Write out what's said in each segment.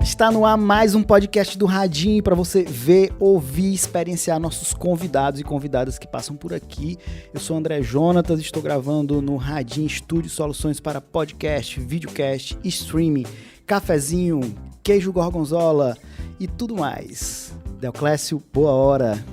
Está no ar mais um podcast do Radinho para você ver, ouvir, experienciar nossos convidados e convidadas que passam por aqui. Eu sou André Jonatas, estou gravando no Radinho Estúdio Soluções para podcast, videocast, streaming, cafezinho, queijo gorgonzola e tudo mais. Deoclésio, boa hora.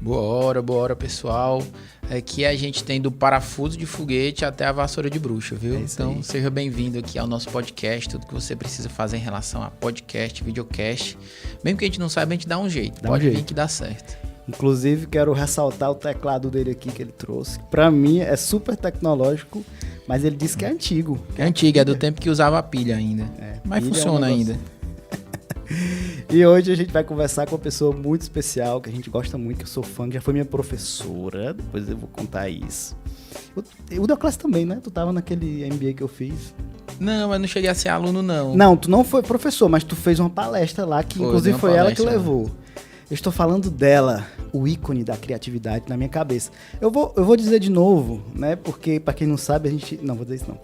Boa hora, pessoal. Aqui a gente tem do parafuso de foguete até a vassoura de bruxa, viu? Então, seja bem-vindo aqui ao nosso podcast, tudo que você precisa fazer em relação a podcast, videocast. Mesmo que a gente não saiba, a gente dá um jeito. Pode vir que dá certo. Inclusive, quero ressaltar o teclado dele aqui que ele trouxe. Pra mim, é super tecnológico, mas ele disse que é antigo. É antigo, é do tempo que usava pilha ainda. Mas pilha funciona ainda. E hoje a gente vai conversar com uma pessoa muito especial, que a gente gosta muito, que eu sou fã, que já foi minha professora, depois eu vou contar isso. O Deoclésio também, né? Tu tava naquele MBA que eu fiz. Não, eu não cheguei a ser aluno, não. Não, tu não foi professor, mas tu fez uma palestra lá, que inclusive foi ela que levou. Eu estou falando dela, o ícone da criatividade na minha cabeça. Eu vou dizer de novo, né? Porque, pra quem não sabe, a gente... Não, vou dizer isso não.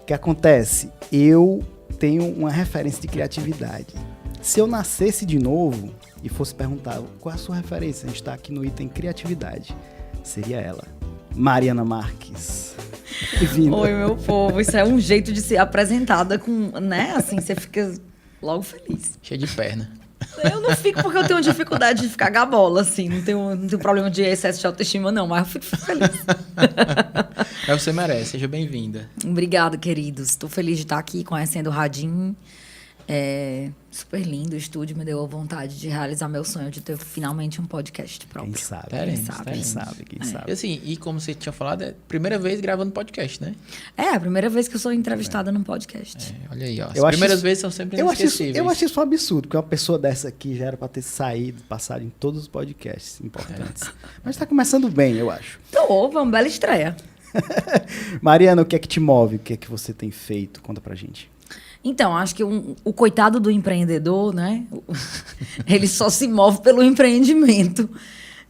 O que acontece? Eu tenho uma referência de criatividade. Se eu nascesse de novo e fosse perguntar qual é a sua referência, a gente está aqui no item criatividade, seria ela, Mariana Marques. Bem-vinda. Oi, meu povo, isso é um jeito de ser apresentada com, né, assim, você fica logo feliz. Cheio de perna. Eu não fico porque eu tenho dificuldade de ficar gabola, assim, não tenho problema de excesso de autoestima não, mas eu fico feliz. Mas você merece, seja bem-vinda. Obrigada, queridos, estou feliz de estar aqui conhecendo o Radinho. Super lindo o estúdio, me deu a vontade de realizar meu sonho de ter finalmente um podcast próprio. Quem sabe. E assim, e como você tinha falado, é a primeira vez gravando podcast, né? É a primeira vez que eu sou entrevistada num podcast. Olha aí, ó. As primeiras vezes são sempre inesquecíveis. Eu acho isso um absurdo, porque uma pessoa dessa aqui já era para ter saído, passado em todos os podcasts importantes. Mas tá começando bem, eu acho. Foi uma bela estreia. Mariana, o que é que te move? O que é que você tem feito? Conta pra gente. Então, acho que o coitado do empreendedor, né? Ele só se move pelo empreendimento.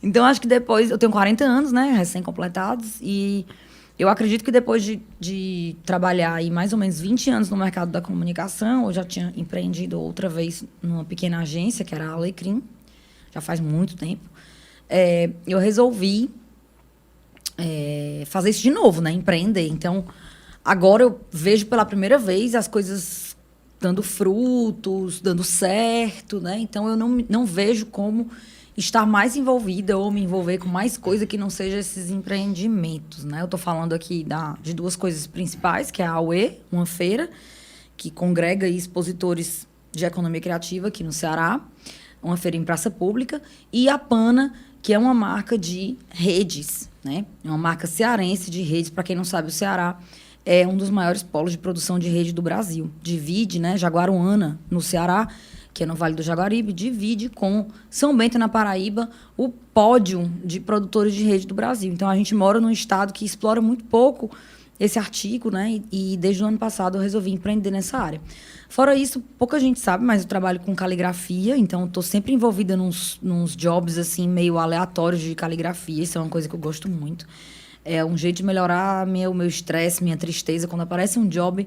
Então, acho que depois... Eu tenho 40 anos, né? Recém-completados. E eu acredito que depois de trabalhar aí mais ou menos 20 anos no mercado da comunicação, eu já tinha empreendido outra vez numa pequena agência, que era a Alecrim. Já faz muito tempo. Eu resolvi fazer isso de novo, né? Empreender. Então... Agora eu vejo pela primeira vez as coisas dando frutos, dando certo, né? Então eu não vejo como estar mais envolvida ou me envolver com mais coisa que não seja esses empreendimentos, né? Eu estou falando aqui de duas coisas principais, que é a AUE, uma feira que congrega expositores de economia criativa aqui no Ceará, uma feira em praça pública, e a Pana, que é uma marca de redes, né? É uma marca cearense de redes. Para quem não sabe, o Ceará é um dos maiores polos de produção de rede do Brasil. Divide, né, Jaguaruana, no Ceará, que é no Vale do Jaguaribe, divide com São Bento, na Paraíba, o pódio de produtores de rede do Brasil. Então, a gente mora num estado que explora muito pouco esse artigo, né, e desde o ano passado eu resolvi empreender nessa área. Fora isso, pouca gente sabe, mas eu trabalho com caligrafia, então estou sempre envolvida nos jobs assim, meio aleatórios de caligrafia. Isso é uma coisa que eu gosto muito. É um jeito de melhorar o meu estresse, minha tristeza. Quando aparece um job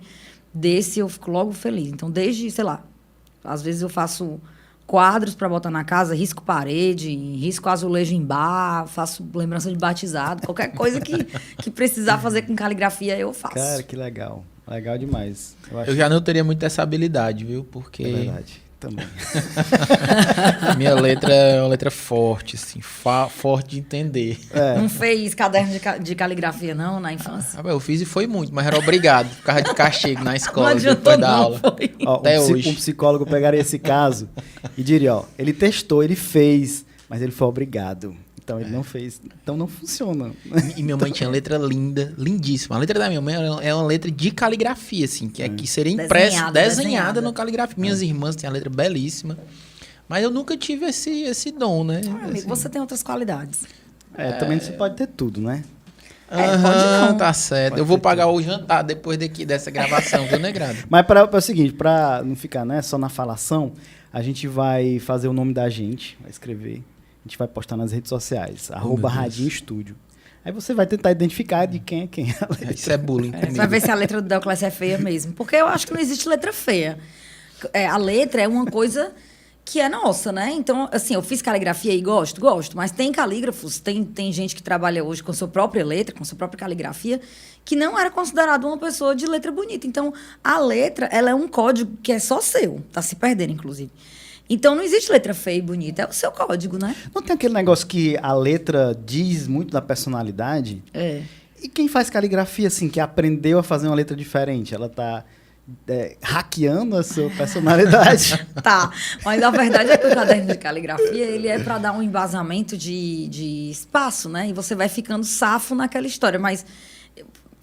desse, eu fico logo feliz. Então, desde, sei lá, às vezes eu faço quadros para botar na casa, risco parede, risco azulejo em bar, faço lembrança de batizado, qualquer coisa que precisar fazer com caligrafia, eu faço. Cara, que legal. Legal demais. Eu já não teria muito essa habilidade, viu? Porque... É verdade. Também. A minha letra é uma letra forte, assim, forte de entender. Não fez caderno de caligrafia, não, na infância? Eu fiz e foi muito, mas era obrigado, por causa de castigo na escola, não depois da aula. Ó, até hoje. Um psicólogo pegaria esse caso e diria, ó, ele testou, ele fez, mas ele foi obrigado. Então ele não fez, então não funciona. E minha mãe tinha letra linda, lindíssima. A letra da minha mãe é uma letra de caligrafia, assim, que seria impressa, desenhada no caligrafia. Minhas irmãs têm a letra belíssima, mas eu nunca tive esse dom, né? Amigo, você tem outras qualidades. Também você pode ter tudo, né? Pode não. Tá certo. Eu vou pagar o jantar depois dessa gravação, viu, Negrado? Mas é o seguinte, pra não ficar, né, só na falação, a gente vai fazer o nome da gente, vai escrever. A gente vai postar nas redes sociais, @Radinho Estúdio. Aí você vai tentar identificar de quem é quem. Isso é bullying. Você vai ver se a letra do Deoclésio é feia mesmo. Porque eu acho que não existe letra feia. A letra é uma coisa que é nossa, né? Então, assim, eu fiz caligrafia e gosto, mas tem calígrafos, tem gente que trabalha hoje com sua própria letra, com sua própria caligrafia, que não era considerado uma pessoa de letra bonita. Então, a letra, ela é um código que é só seu. Tá se perdendo, inclusive. Então, não existe letra feia e bonita. É o seu código, né? Não tem aquele negócio que a letra diz muito da personalidade? É. E quem faz caligrafia, assim, que aprendeu a fazer uma letra diferente? Ela tá hackeando a sua personalidade? Tá. Mas, na verdade, é que o caderno de caligrafia, ele é para dar um embasamento de espaço, né? E você vai ficando safo naquela história. Mas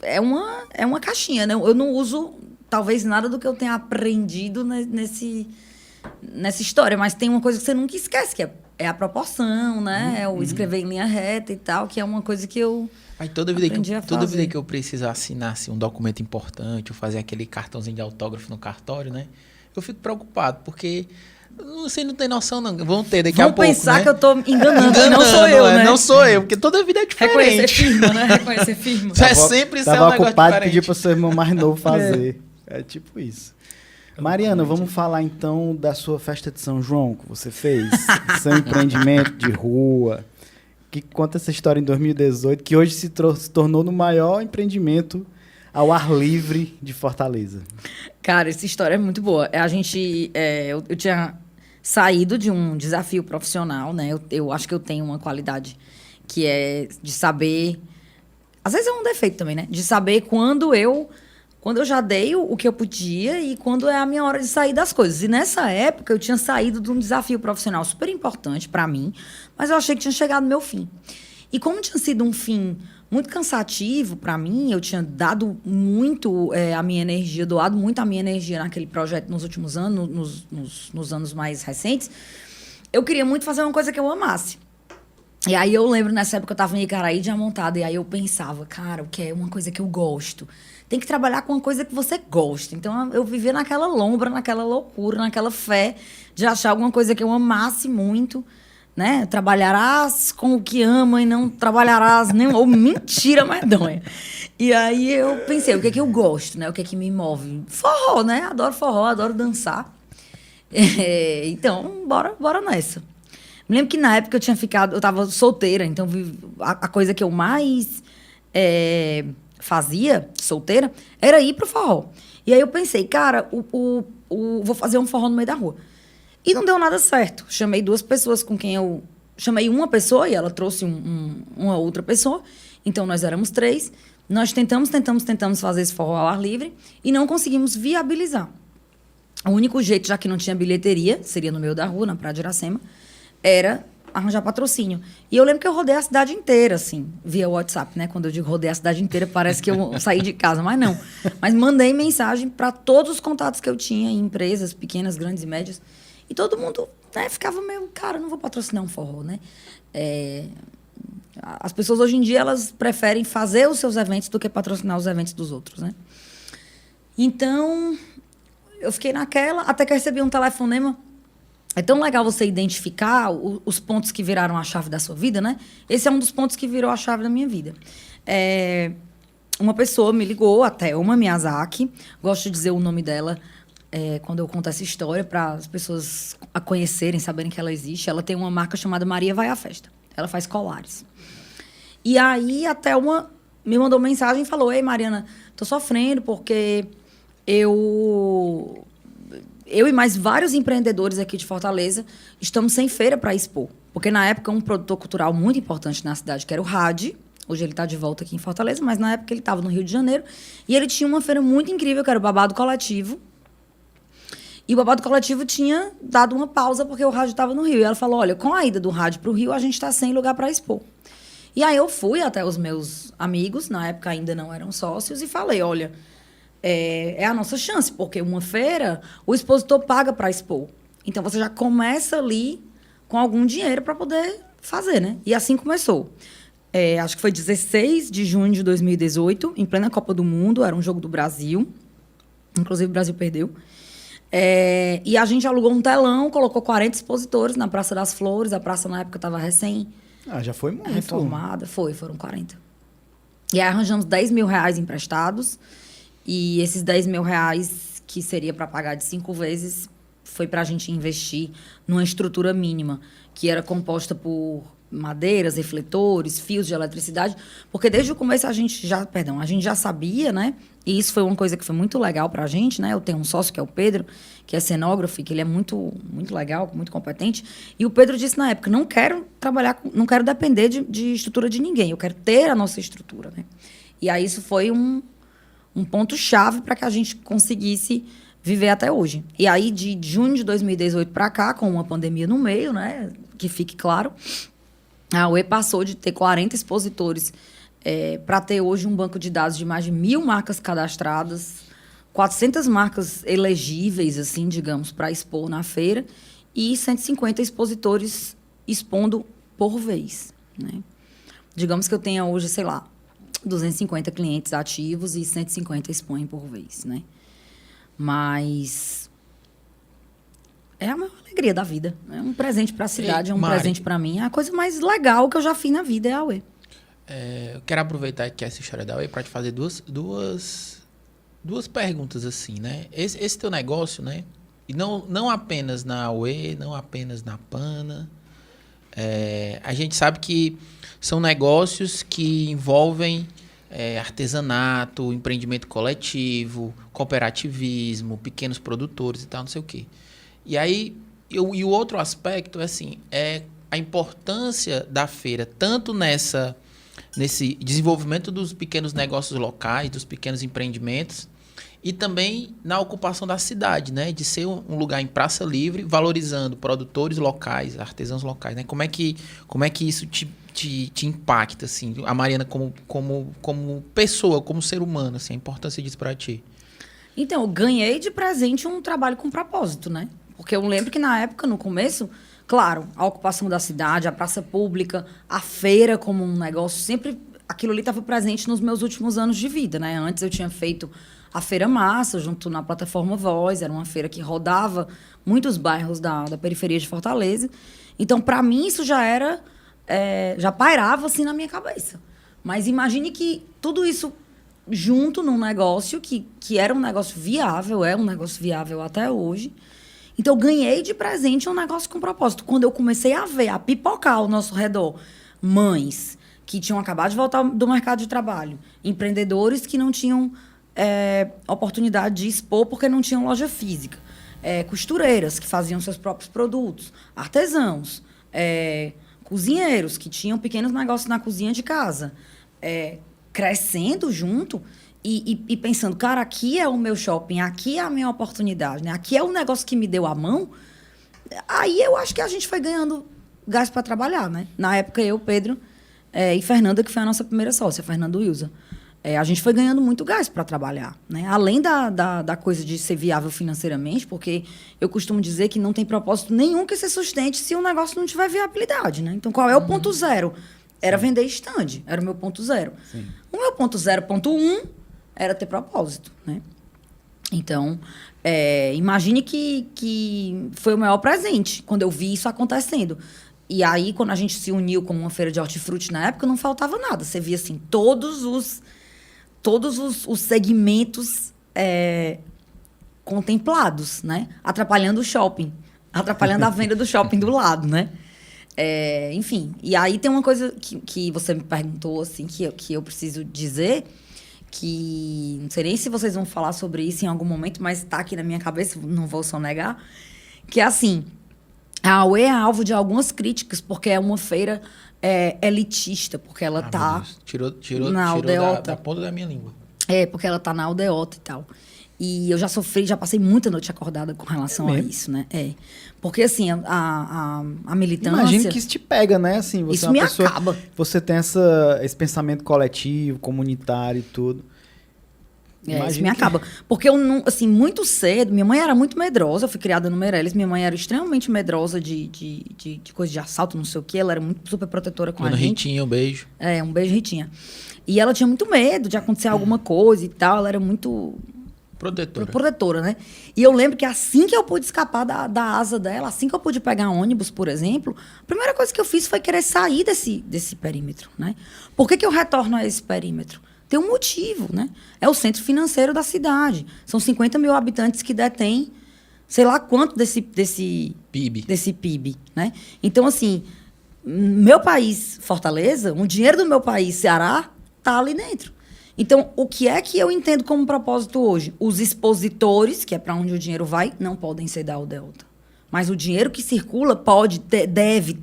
é uma caixinha, né? Eu não uso, talvez, nada do que eu tenha aprendido nessa história, mas tem uma coisa que você nunca esquece, que é a proporção, né? É o escrever em linha reta e tal, que é uma coisa que eu toda vida que eu precisar assinar assim, um documento importante, ou fazer aquele cartãozinho de autógrafo no cartório, né? Eu fico preocupado, porque você não tem noção, não. Vão ter daqui a pouco, pensar, né? Que eu tô enganando, não sou eu, né? Não sou eu, porque toda vida é diferente. Reconhecer firma, né? Reconhecer firma. É sempre ser um negócio negócio ocupado diferente. pedir pro seu irmão mais novo fazer. É tipo isso. Mariana, vamos falar então da sua festa de São João que você fez, seu empreendimento de rua, que conta essa história em 2018, que hoje se tornou no maior empreendimento ao ar livre de Fortaleza. Cara, essa história é muito boa. Eu tinha saído de um desafio profissional, né? Eu acho que eu tenho uma qualidade que é de saber, às vezes é um defeito também, né? De saber quando eu já dei o que eu podia e quando é a minha hora de sair das coisas. E nessa época, eu tinha saído de um desafio profissional super importante para mim, mas eu achei que tinha chegado no meu fim. E como tinha sido um fim muito cansativo para mim, eu tinha dado muito a minha energia, doado muito a minha energia naquele projeto nos últimos anos, nos anos mais recentes, eu queria muito fazer uma coisa que eu amasse. E aí eu lembro, nessa época, eu estava em Icaraí de Amontada, e aí eu pensava, cara, o que é uma coisa que eu gosto? Tem que trabalhar com uma coisa que você gosta. Então, eu vivia naquela lombra, naquela loucura, naquela fé de achar alguma coisa que eu amasse muito, né? Trabalharás com o que ama e não trabalharás nem... Ou mentira medonha. E aí eu pensei, o que é que eu gosto, né? O que é que me move? Forró, né? Adoro forró, adoro dançar. Então, bora nessa. Me lembro que na época eu estava solteira, então a coisa que eu mais fazia, solteira, era ir pro forró. E aí eu pensei, cara, vou fazer um forró no meio da rua. E não deu nada certo. Chamei duas pessoas com quem eu... Chamei uma pessoa e ela trouxe uma outra pessoa. Então, nós éramos 3. Nós tentamos fazer esse forró ao ar livre e não conseguimos viabilizar. O único jeito, já que não tinha bilheteria, seria no meio da rua, na Praia de Iracema, era arranjar patrocínio. E eu lembro que eu rodei a cidade inteira, assim, via WhatsApp, né? Quando eu digo rodei a cidade inteira, parece que eu saí de casa, mas não. Mas mandei mensagem para todos os contatos que eu tinha em empresas pequenas, grandes e médias. E todo mundo, né, ficava meio, cara, não vou patrocinar um forró, né? As pessoas hoje em dia, elas preferem fazer os seus eventos do que patrocinar os eventos dos outros, né? Então, eu fiquei naquela, até que eu recebi um telefonema. É tão legal você identificar os pontos que viraram a chave da sua vida, né? Esse é um dos pontos que virou a chave da minha vida. Uma pessoa me ligou, a Thelma Miyazaki. Gosto de dizer o nome dela quando eu conto essa história, para as pessoas a conhecerem, saberem que ela existe. Ela tem uma marca chamada Maria Vai à Festa. Ela faz colares. E aí a Thelma me mandou mensagem e falou: Ei, Mariana, tô sofrendo porque eu e mais vários empreendedores aqui de Fortaleza estamos sem feira para expor. Porque, na época, um produtor cultural muito importante na cidade, que era o RAD, hoje ele está de volta aqui em Fortaleza, mas na época ele estava no Rio de Janeiro, e ele tinha uma feira muito incrível, que era o Babado Coletivo. E o Babado Coletivo tinha dado uma pausa porque o RAD estava no Rio. E ela falou, olha, com a ida do RAD para o Rio, a gente está sem lugar para expor. E aí eu fui até os meus amigos, na época ainda não eram sócios, e falei, olha... É a nossa chance, porque uma feira, o expositor paga para expor. Então, você já começa ali com algum dinheiro para poder fazer, né? E assim começou. Acho que foi 16 de junho de 2018, em plena Copa do Mundo, era um jogo do Brasil. Inclusive, o Brasil perdeu. E a gente alugou um telão, colocou 40 expositores na Praça das Flores. A praça, na época, estava recém... já foi muito. Reformada. Foram 40. E aí arranjamos 10 mil reais emprestados. E esses 10 mil reais, que seria para pagar de 5 vezes, foi para a gente investir numa estrutura mínima, que era composta por madeiras, refletores, fios de eletricidade, porque desde o começo a gente já sabia, né? E isso foi uma coisa que foi muito legal para a gente, né? Eu tenho um sócio que é o Pedro, que é cenógrafo, que ele é muito, muito legal, muito competente. E o Pedro disse na época, não quero depender de estrutura de ninguém, eu quero ter a nossa estrutura, né? E aí isso foi um ponto-chave para que a gente conseguisse viver até hoje. E aí, de junho de 2018 para cá, com uma pandemia no meio, né? Que fique claro, a UE passou de ter 40 expositores para ter hoje um banco de dados de mais de 1.000 marcas cadastradas, 400 marcas elegíveis, assim, digamos, para expor na feira, e 150 expositores expondo por vez, né? Digamos que eu tenha hoje, sei lá, 250 clientes ativos e 150 expõem por vez, né? Mas é a maior alegria da vida. É um presente para a cidade, é um presente para mim. É a coisa mais legal que eu já fiz na vida, é a UE. Eu quero aproveitar aqui essa história da UE para te fazer duas perguntas assim, né? Esse teu negócio, né? E não apenas na UE, não apenas na Pana. A gente sabe que são negócios que envolvem artesanato, empreendimento coletivo, cooperativismo, pequenos produtores e tal, não sei o quê. E aí, e o outro aspecto é a importância da feira, tanto nesse desenvolvimento dos pequenos negócios locais, dos pequenos empreendimentos, e também na ocupação da cidade, né? De ser um lugar em praça livre, valorizando produtores locais, artesãos locais, né? Como é que isso te impacta, assim, a Mariana como pessoa, como ser humano, assim, a importância disso para ti? Então, eu ganhei de presente um trabalho com propósito, né? Porque eu lembro que na época, no começo, claro, a ocupação da cidade, a praça pública, a feira como um negócio, sempre aquilo ali estava presente nos meus últimos anos de vida, né? Antes eu tinha feito a Feira Massa, junto na plataforma Voz, era uma feira que rodava muitos bairros da periferia de Fortaleza. Então, para mim, isso já era... já pairava assim na minha cabeça. Mas imagine que tudo isso junto num negócio que era um negócio viável, é um negócio viável até hoje. Então, eu ganhei de presente um negócio com propósito. Quando eu comecei a pipocar ao nosso redor mães que tinham acabado de voltar do mercado de trabalho, empreendedores que não tinham oportunidade de expor porque não tinham loja física, costureiras que faziam seus próprios produtos, artesãos, cozinheiros que tinham pequenos negócios na cozinha de casa, crescendo junto e pensando, cara, aqui é o meu shopping, aqui é a minha oportunidade, né? Aqui é o negócio que me deu a mão. Aí eu acho que a gente foi ganhando gás para trabalhar, né? Na época, eu, Pedro e Fernanda, que foi a nossa primeira sócia, Fernanda Wilson. A gente foi ganhando muito gás para trabalhar, né? Além da coisa de ser viável financeiramente, porque eu costumo dizer que não tem propósito nenhum que se sustente se o negócio não tiver viabilidade, né? Então, qual é o ponto zero? Era vender stand, era o meu ponto zero. Sim. O meu ponto 0.1 era ter propósito, né? Então, imagine que foi o maior presente quando eu vi isso acontecendo. E aí, quando a gente se uniu como uma feira de hortifruti na época, não faltava nada. Você via, assim, todos os segmentos contemplados, né? Atrapalhando o shopping. Atrapalhando a venda do shopping do lado, né? Enfim, e aí tem uma coisa que você me perguntou, assim, que eu preciso dizer, que não sei nem se vocês vão falar sobre isso em algum momento, mas está aqui na minha cabeça, não vou sonegar, que é assim, a UE é alvo de algumas críticas, porque é uma feira elitista, porque ela está tirou da ponta da minha língua. Porque ela está na aldeota e tal. E eu já passei muita noite acordada com relação a isso, né? Porque, assim, a militância... Imagino que isso te pega, né? Assim, você isso me acaba. Você tem esse pensamento coletivo, comunitário e tudo. Isso me acaba. Porque eu não... Assim, muito cedo... Minha mãe era muito medrosa. Eu fui criada no Meireles. Minha mãe era extremamente medrosa de coisa de assalto, não sei o quê. Ela era muito super protetora com a gente. Ritinha, um beijo. Um beijo, Ritinha. E ela tinha muito medo de acontecer alguma coisa e tal. Ela era muito protetora, né? E eu lembro que assim que eu pude escapar da asa dela, assim que eu pude pegar ônibus, por exemplo, a primeira coisa que eu fiz foi querer sair desse perímetro, né? Por que eu retorno a esse perímetro? Tem um motivo, né? É o centro financeiro da cidade. São 50 mil habitantes que detêm sei lá quanto desse PIB, né? Então, assim, meu país, Fortaleza, o dinheiro do meu país, Ceará, tá ali dentro. Então, o que é que eu entendo como propósito hoje? Os expositores, que é para onde o dinheiro vai, não podem ser da Aldeota. Mas o dinheiro que circula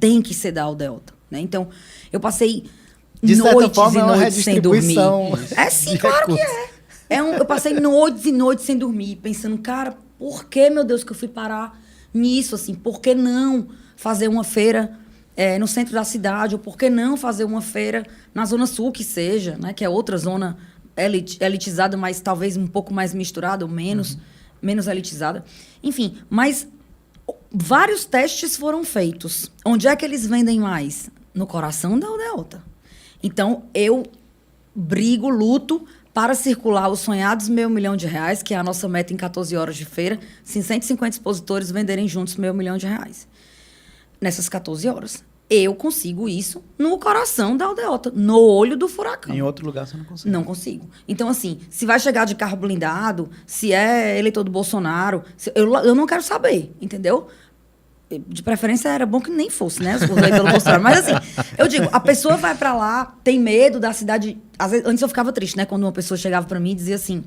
tem que ser da Aldeota, né? Então, eu passei noites e noites sem dormir. É sim, claro que é. Eu passei noites e noites sem dormir, pensando, cara, por que, meu Deus, que eu fui parar nisso, assim? Por que não fazer uma feira no centro da cidade? Ou por que não fazer uma feira na Zona Sul, que seja, né? Que é outra zona elitizada, mas talvez um pouco mais misturada, ou menos elitizada. Enfim, mas vários testes foram feitos. Onde é que eles vendem mais? No coração da Aldeota. Então, eu luto para circular os sonhados R$500 milhão, que é a nossa meta em 14 horas de feira, se 150 expositores venderem juntos R$500 milhão. Nessas 14 horas. Eu consigo isso no coração da Aldeota, no olho do furacão. Em outro lugar você não consegue. Não consigo. Então, assim, se vai chegar de carro blindado, se é eleitor do Bolsonaro, eu não quero saber, entendeu? De preferência, era bom que nem fosse, né? Os eleitores do Bolsonaro. Mas, assim, eu digo, a pessoa vai pra lá, tem medo da cidade. Às vezes, antes eu ficava triste, né? Quando uma pessoa chegava pra mim e dizia assim: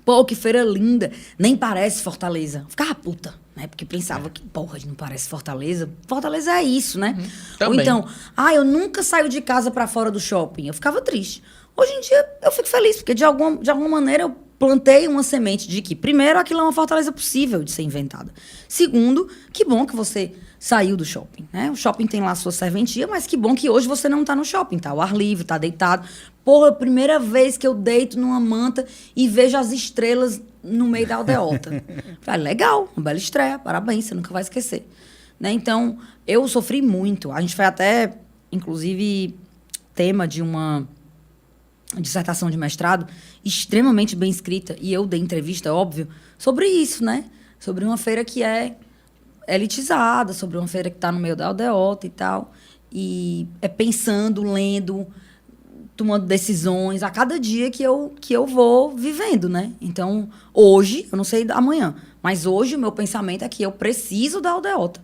pô, que feira linda, nem parece Fortaleza. Eu ficava puta, né? Porque pensava que, porra, não parece Fortaleza. Fortaleza é isso, né? Ou então, eu nunca saio de casa pra fora do shopping. Eu ficava triste. Hoje em dia, eu fico feliz, porque de alguma maneira eu plantei uma semente de que, primeiro, aquilo é uma Fortaleza possível de ser inventada. Segundo, que bom que você saiu do shopping, né? O shopping tem lá a sua serventia, mas que bom que hoje você não tá no shopping, tá ao ar livre, tá deitado. Porra, a primeira vez que eu deito numa manta e vejo as estrelas no meio da Aldeota. Falei, legal, uma bela estreia, parabéns, você nunca vai esquecer. Né? Então, eu sofri muito. A gente foi até, inclusive, tema de uma dissertação de mestrado extremamente bem escrita, e eu dei entrevista, óbvio, sobre isso, né? Sobre uma feira que é elitizada, sobre uma feira que está no meio da Aldeota e tal. E é pensando, lendo, tomando decisões a cada dia que eu vou vivendo, né? Então, hoje, eu não sei amanhã, mas hoje o meu pensamento é que eu preciso da Aldeota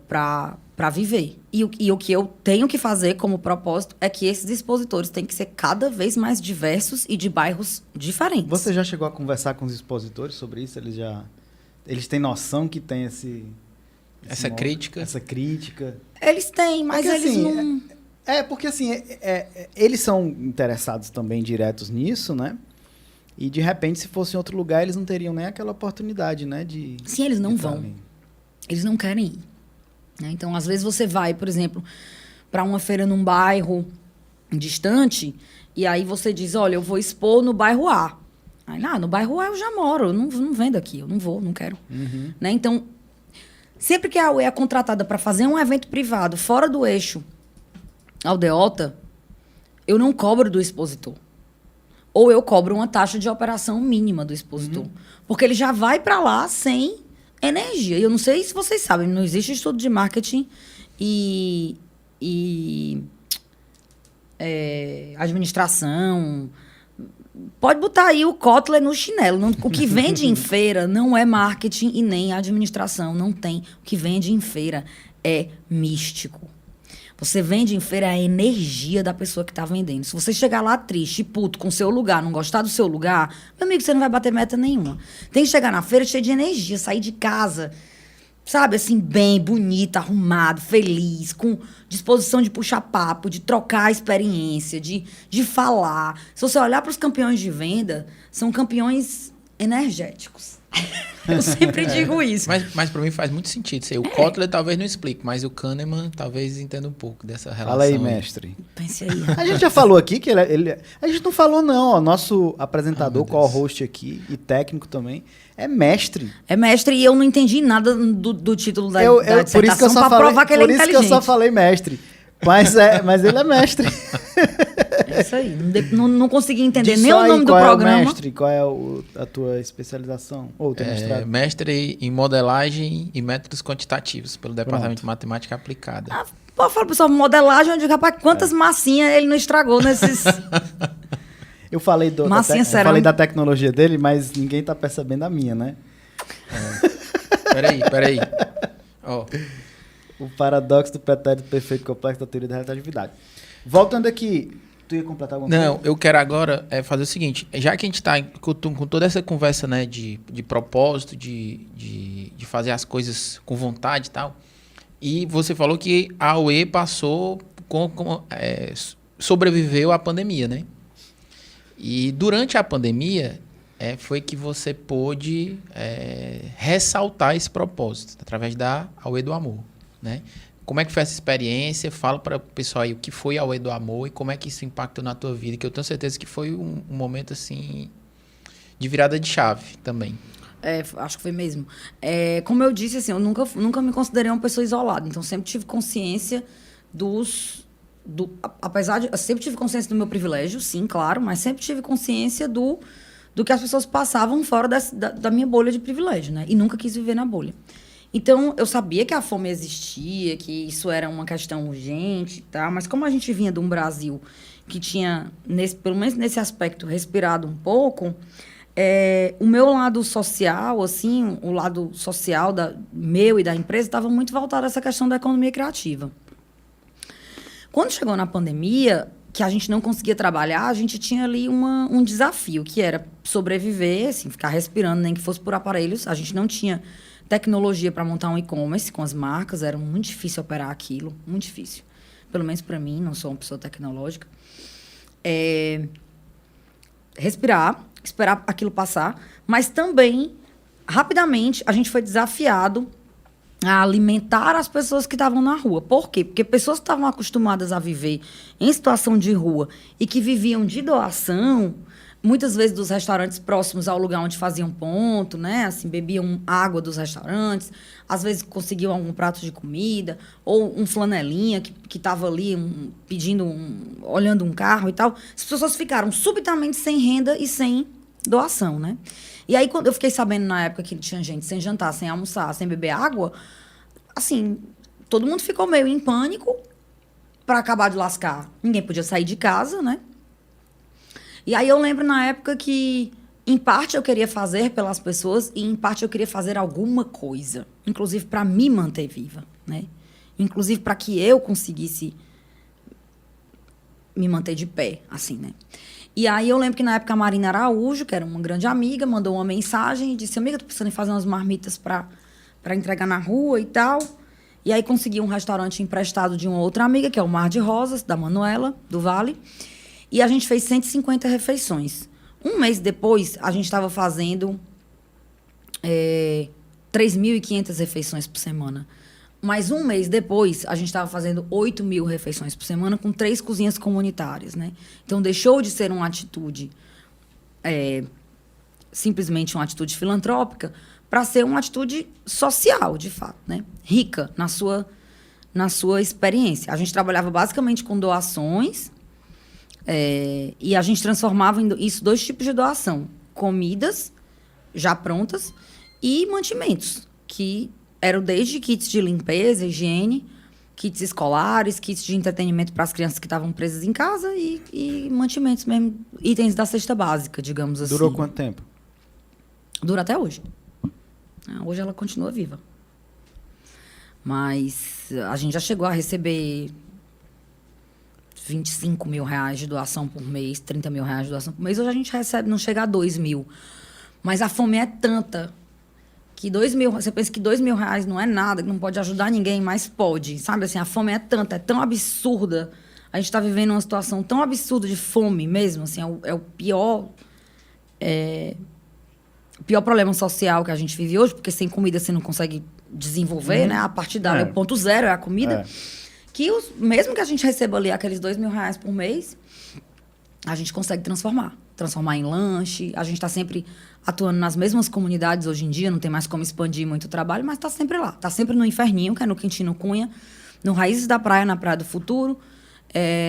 para viver. E o que eu tenho que fazer como propósito é que esses expositores têm que ser cada vez mais diversos e de bairros diferentes. Você já chegou a conversar com os expositores sobre isso? Eles têm noção que tem essa crítica? Eles têm, mas porque, eles assim, não... porque assim, eles são interessados também diretos nisso, né? E, de repente, se fosse em outro lugar, eles não teriam nem aquela oportunidade, né? Sim, eles não vão. Eles não querem ir. Né? Então, às vezes, você vai, por exemplo, para uma feira num bairro distante, e aí você diz, olha, eu vou expor no bairro A. Aí, no bairro A eu já moro, eu não vendo aqui, eu não vou, não quero. Uhum. Né? Então, sempre que a UE é contratada para fazer um evento privado fora do eixo Aldeota, eu não cobro do expositor. Ou eu cobro uma taxa de operação mínima do expositor. Uhum. Porque ele já vai para lá sem energia. E eu não sei se vocês sabem, não existe estudo de marketing e administração. Pode botar aí o Kotler no chinelo. O que vende em feira não é marketing e nem administração. Não tem. O que vende em feira é místico. Você vende em feira a energia da pessoa que está vendendo. Se você chegar lá triste, puto, com o seu lugar, não gostar do seu lugar, meu amigo, você não vai bater meta nenhuma. Tem que chegar na feira cheio de energia, sair de casa, sabe, assim, bem, bonito, arrumado, feliz, com disposição de puxar papo, de trocar a experiência, de falar. Se você olhar para os campeões de venda, são campeões energéticos. Eu sempre digo isso. Mas para mim faz muito sentido isso aí. O Kotler talvez não explique, mas o Kahneman talvez entenda um pouco dessa relação. Fala aí, mestre. Pense aí. A gente já falou aqui que a gente não falou não, ó. Nosso apresentador, co-host aqui e técnico também, é mestre. É mestre e eu não entendi nada do título da dissertação para provar que ele é inteligente. Por isso que eu só falei mestre. Mas ele é mestre. É isso aí. Não consegui entender nem o nome do programa. É o mestre? Qual é a tua especialização? Ou teu mestrado? Mestre em modelagem e métodos quantitativos, pelo Departamento de Matemática Aplicada. Eu falo, pessoal, modelagem, eu digo, rapaz, quantas massinhas ele não estragou nesses... Eu falei da tecnologia dele, mas ninguém tá percebendo a minha, né? Peraí. Oh. O paradoxo do pretérito perfeito complexo da teoria da relatividade. Voltando aqui, tu ia completar alguma coisa? Não, eu quero agora fazer o seguinte, já que a gente está com toda essa conversa, né, de propósito, de fazer as coisas com vontade e tal, e você falou que a UE passou, sobreviveu à pandemia, né? E durante a pandemia foi que você pôde ressaltar esse propósito, através da UE do Amor, né? Como é que foi essa experiência? Fala para o pessoal aí o que foi a UE do Amor e como é que isso impactou na tua vida, que eu tenho certeza que foi um momento assim de virada de chave também. Acho que foi mesmo. Como eu disse, assim, eu nunca me considerei uma pessoa isolada, então sempre tive consciência apesar de... Eu sempre tive consciência do meu privilégio, sim, claro, mas sempre tive consciência do que as pessoas passavam fora da minha bolha de privilégio, né? E nunca quis viver na bolha. Então, eu sabia que a fome existia, que isso era uma questão urgente e tal, mas como a gente vinha de um Brasil que tinha, pelo menos nesse aspecto, respirado um pouco, o meu lado social, assim, o lado social meu e da empresa estava muito voltado a essa questão da economia criativa. Quando chegou na pandemia, que a gente não conseguia trabalhar, a gente tinha ali um desafio, que era sobreviver, assim, ficar respirando, nem que fosse por aparelhos. A gente não tinha tecnologia para montar um e-commerce com as marcas, era muito difícil operar aquilo, muito difícil. Pelo menos para mim, não sou uma pessoa tecnológica. Respirar, esperar aquilo passar, mas também, rapidamente, a gente foi desafiado a alimentar as pessoas que estavam na rua. Por quê? Porque pessoas que estavam acostumadas a viver em situação de rua e que viviam de doação, muitas vezes dos restaurantes próximos ao lugar onde faziam ponto, né? Assim, bebiam água dos restaurantes, às vezes conseguiam algum prato de comida, ou um flanelinha que estava ali olhando um carro e tal. As pessoas ficaram subitamente sem renda e sem doação, né? E aí, quando eu fiquei sabendo na época que tinha gente sem jantar, sem almoçar, sem beber água, assim, todo mundo ficou meio em pânico para acabar de lascar. Ninguém podia sair de casa, né? E aí eu lembro na época que, em parte, eu queria fazer pelas pessoas e, em parte, eu queria fazer alguma coisa. Inclusive para me manter viva, né? Inclusive para que eu conseguisse me manter de pé, assim, né? E aí eu lembro que na época a Marina Araújo, que era uma grande amiga, mandou uma mensagem e disse: amiga, tô precisando fazer umas marmitas para entregar na rua e tal. E aí consegui um restaurante emprestado de uma outra amiga, que é o Mar de Rosas, da Manuela, do Vale. E a gente fez 150 refeições. Um mês depois, a gente estava fazendo 3.500 refeições por semana. Mas um mês depois, a gente estava fazendo 8.000 refeições por semana com 3 cozinhas comunitárias, né? Então, deixou de ser uma atitude, simplesmente uma atitude filantrópica, para ser uma atitude social, de fato, né? Rica na sua experiência. A gente trabalhava basicamente com doações e a gente transformava isso 2 tipos de doação. Comidas já prontas e mantimentos, que eram desde kits de limpeza, higiene, kits escolares, kits de entretenimento para as crianças que estavam presas em casa e mantimentos mesmo, itens da cesta básica, digamos assim. Durou quanto tempo? Dura até hoje. Hoje ela continua viva. Mas a gente já chegou a receber 25 mil reais de doação por mês, 30 mil reais de doação por mês. Hoje a gente recebe, não chega a 2 mil. Mas a fome é tanta que 2 mil, você pensa que 2 mil reais não é nada, que não pode ajudar ninguém, mas pode, sabe? Assim, a fome é tanta, é tão absurda. A gente está vivendo uma situação tão absurda de fome mesmo, assim, é o pior problema social que a gente vive hoje, porque sem comida você não consegue desenvolver, né? A partir dali, o ponto zero é a comida. Que mesmo que a gente receba ali aqueles 2 mil reais por mês, a gente consegue transformar em lanche. A gente está sempre atuando nas mesmas comunidades hoje em dia, não tem mais como expandir muito o trabalho, mas está sempre lá. Está sempre no Inferninho, que é no Quintino Cunha, No Raízes da Praia, na Praia do Futuro,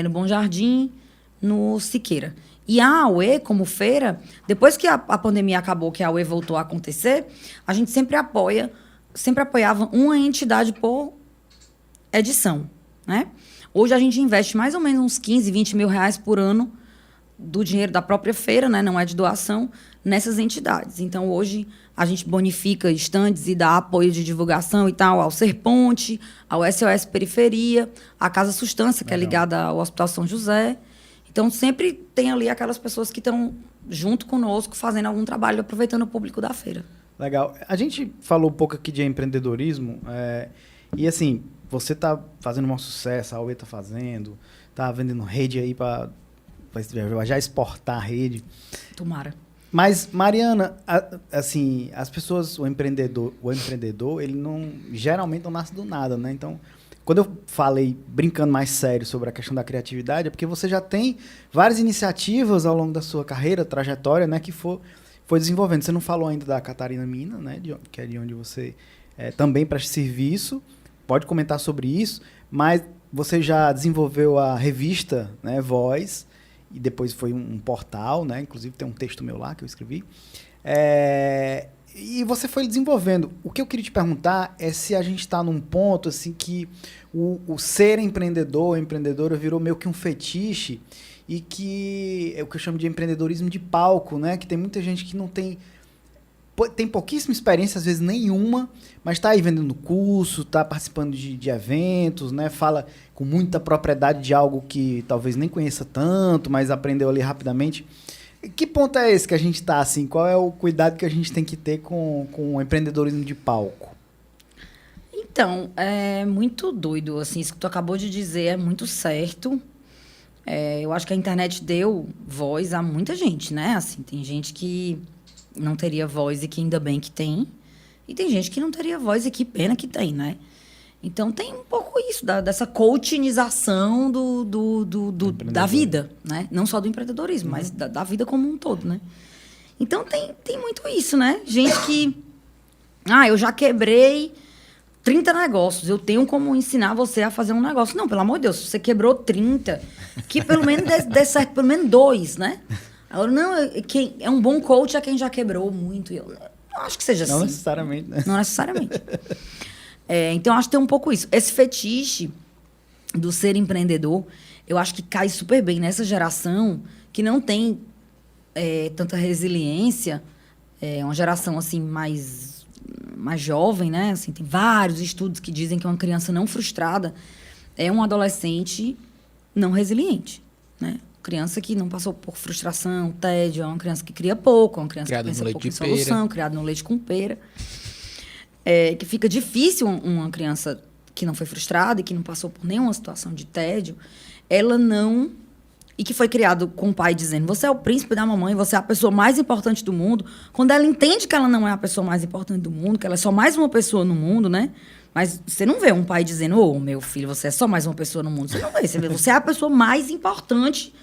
no Bom Jardim, no Siqueira. E a AUE, como feira, depois que a pandemia acabou, que a AUE voltou a acontecer, a gente sempre apoiava uma entidade por edição, né? Hoje a gente investe mais ou menos uns 15, 20 mil reais por ano do dinheiro da própria feira, né? Não é de doação, nessas entidades. Então, hoje, a gente bonifica estandes e dá apoio de divulgação e tal ao Serponte, ao SOS Periferia, à Casa Sustância, que é ligada ao Hospital São José. Então, sempre tem ali aquelas pessoas que estão junto conosco, fazendo algum trabalho, aproveitando o público da feira. Legal. A gente falou um pouco aqui de empreendedorismo, e assim, você está fazendo um sucesso, a AUE está fazendo, está vendendo rede aí para já exportar a rede. Tomara. Mas, Mariana, assim, as pessoas, o empreendedor, ele geralmente não nasce do nada, né? Então, quando eu falei, brincando mais sério sobre a questão da criatividade, é porque você já tem várias iniciativas ao longo da sua carreira, trajetória, né, que foi desenvolvendo. Você não falou ainda da Catarina Mina, né, que é de onde você também presta serviço. Pode comentar sobre isso, mas você já desenvolveu a revista, né, Voz, e depois foi um portal, né, inclusive tem um texto meu lá que eu escrevi. E você foi desenvolvendo. O que eu queria te perguntar é se a gente está num ponto assim, que o ser empreendedor, empreendedora, virou meio que um fetiche, e que é o que eu chamo de empreendedorismo de palco, né? Que tem muita gente que não tem pouquíssima experiência, às vezes nenhuma, mas está aí vendendo curso, está participando de eventos, né? Fala com muita propriedade de algo que talvez nem conheça tanto, mas aprendeu ali rapidamente. Que ponto é esse que a gente está, assim? Qual é o cuidado que a gente tem que ter com o empreendedorismo de palco? Então, é muito doido, assim, isso que tu acabou de dizer é muito certo. Eu acho que a internet deu voz a muita gente, né? Assim, tem gente que não teria voz e que ainda bem que tem, e tem gente que não teria voz e que pena que tem, né? Então, tem um pouco isso, dessa coachinização da vida, né? Não só do empreendedorismo, mas da vida como um todo, né? Então, tem muito isso, né? Gente que... eu já quebrei 30 negócios, eu tenho como ensinar você a fazer um negócio. Não, pelo amor de Deus, se você quebrou 30, que pelo menos dê certo pelo menos 2, né? Agora, não, quem é um bom coach é quem já quebrou muito. Eu não acho que seja assim. Não necessariamente, né? Não necessariamente. Então, acho que tem um pouco isso. Esse fetiche do ser empreendedor, eu acho que cai super bem nessa geração que não tem tanta resiliência. É uma geração, assim, mais jovem, né? Assim, tem vários estudos que dizem que uma criança não frustrada é um adolescente não resiliente, né? Criança que não passou por frustração, tédio, é uma criança que cria pouco, é uma criança que pensa pouco em solução, criada no leite com pera. Que fica difícil uma criança que não foi frustrada e que não passou por nenhuma situação de tédio, ela não... E que foi criado com o pai dizendo, você é o príncipe da mamãe, você é a pessoa mais importante do mundo. Quando ela entende que ela não é a pessoa mais importante do mundo, que ela é só mais uma pessoa no mundo, né? Mas você não vê um pai dizendo, meu filho, você é só mais uma pessoa no mundo. Você não vê, você é a pessoa mais importante.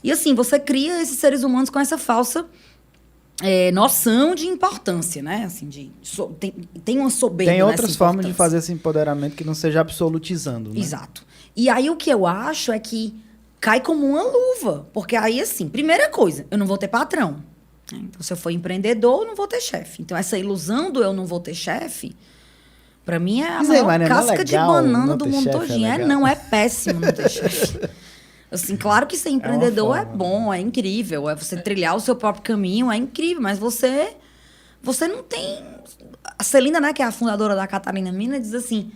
E assim, você cria esses seres humanos com essa falsa noção de importância, né? Assim, tem uma soberba. Tem outras formas de fazer esse empoderamento que não seja absolutizando, né? Exato. E aí o que eu acho é que cai como uma luva. Porque aí, assim, primeira coisa, eu não vou ter patrão. Então, se eu for empreendedor, eu não vou ter chefe. Então, essa ilusão do eu não vou ter chefe, pra mim é a maior casca de banana do mundo todinho. Não, é péssimo não ter chefe. Assim, claro que ser empreendedor é bom, é incrível. É você trilhar o seu próprio caminho, é incrível. Mas você não tem... A Celina, né, que é a fundadora da Catarina Mina, diz assim...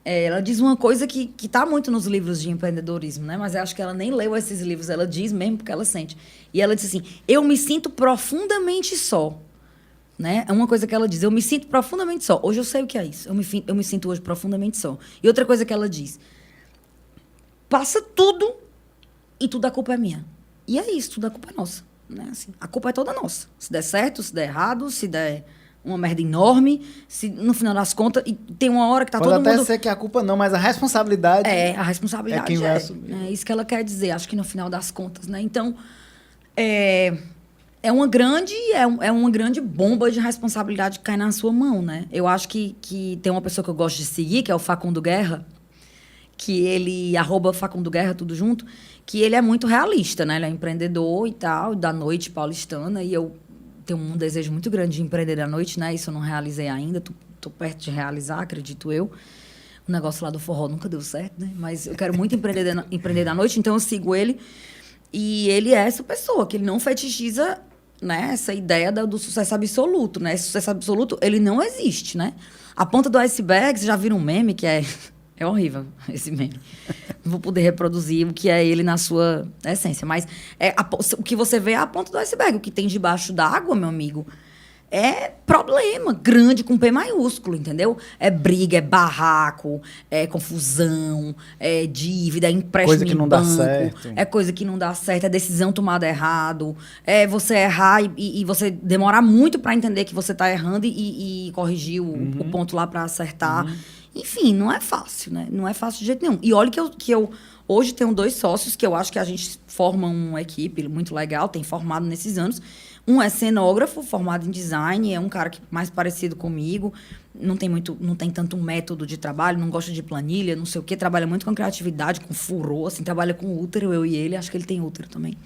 ela diz uma coisa que tá muito nos livros de empreendedorismo, né? Mas eu acho que ela nem leu esses livros. Ela diz mesmo porque ela sente. E ela diz assim, eu me sinto profundamente só. Né? É uma coisa que ela diz, eu me sinto profundamente só. Hoje eu sei o que é isso. Eu me sinto hoje profundamente só. E outra coisa que ela diz, passa tudo e tudo a culpa é minha. E é isso, tudo a culpa é nossa. Né? Assim, a culpa é toda nossa. Se der certo, se der errado, se der uma merda enorme, se no final das contas, e tem uma hora que tá todo mundo... Pode até ser que a culpa não, mas a responsabilidade... a responsabilidade quem vai assumir. É isso que ela quer dizer, acho que no final das contas, né? Então, é uma grande bomba de responsabilidade que cai na sua mão, né? Eu acho que tem uma pessoa que eu gosto de seguir, que é o Facundo Guerra, que ele, @Facundo Guerra, tudo junto, que ele é muito realista, né? Ele é empreendedor e tal, da noite paulistana, e eu tenho um desejo muito grande de empreender da noite, né? Isso eu não realizei ainda, tô perto de realizar, acredito eu. O negócio lá do forró nunca deu certo, né? Mas eu quero muito empreender da noite, então eu sigo ele. E ele é essa pessoa, que ele não fetichiza, né, essa ideia do sucesso absoluto, né? Esse sucesso absoluto, ele não existe, né? A ponta do iceberg, vocês já viram um meme que é horrível, esse meme. Não vou poder reproduzir o que é ele na sua essência, mas o que você vê é a ponta do iceberg. O que tem debaixo d'água, meu amigo, é problema grande com P maiúsculo, entendeu? É briga, é barraco, é confusão, é dívida, é empréstimo coisa que não banco, dá certo. É coisa que não dá certo, é decisão tomada errado, é você errar e você demorar muito para entender que você está errando e corrigir o ponto lá para acertar. Enfim, não é fácil, né? Não é fácil de jeito nenhum. E olha que eu hoje tenho 2 sócios que eu acho que a gente forma uma equipe muito legal, tem formado nesses anos. Um é cenógrafo, formado em design, é um cara que mais parecido comigo, não tem tanto método de trabalho, não gosta de planilha, não sei o quê, trabalha muito com criatividade, com furor, assim, trabalha com útero, eu e ele, acho que ele tem útero também.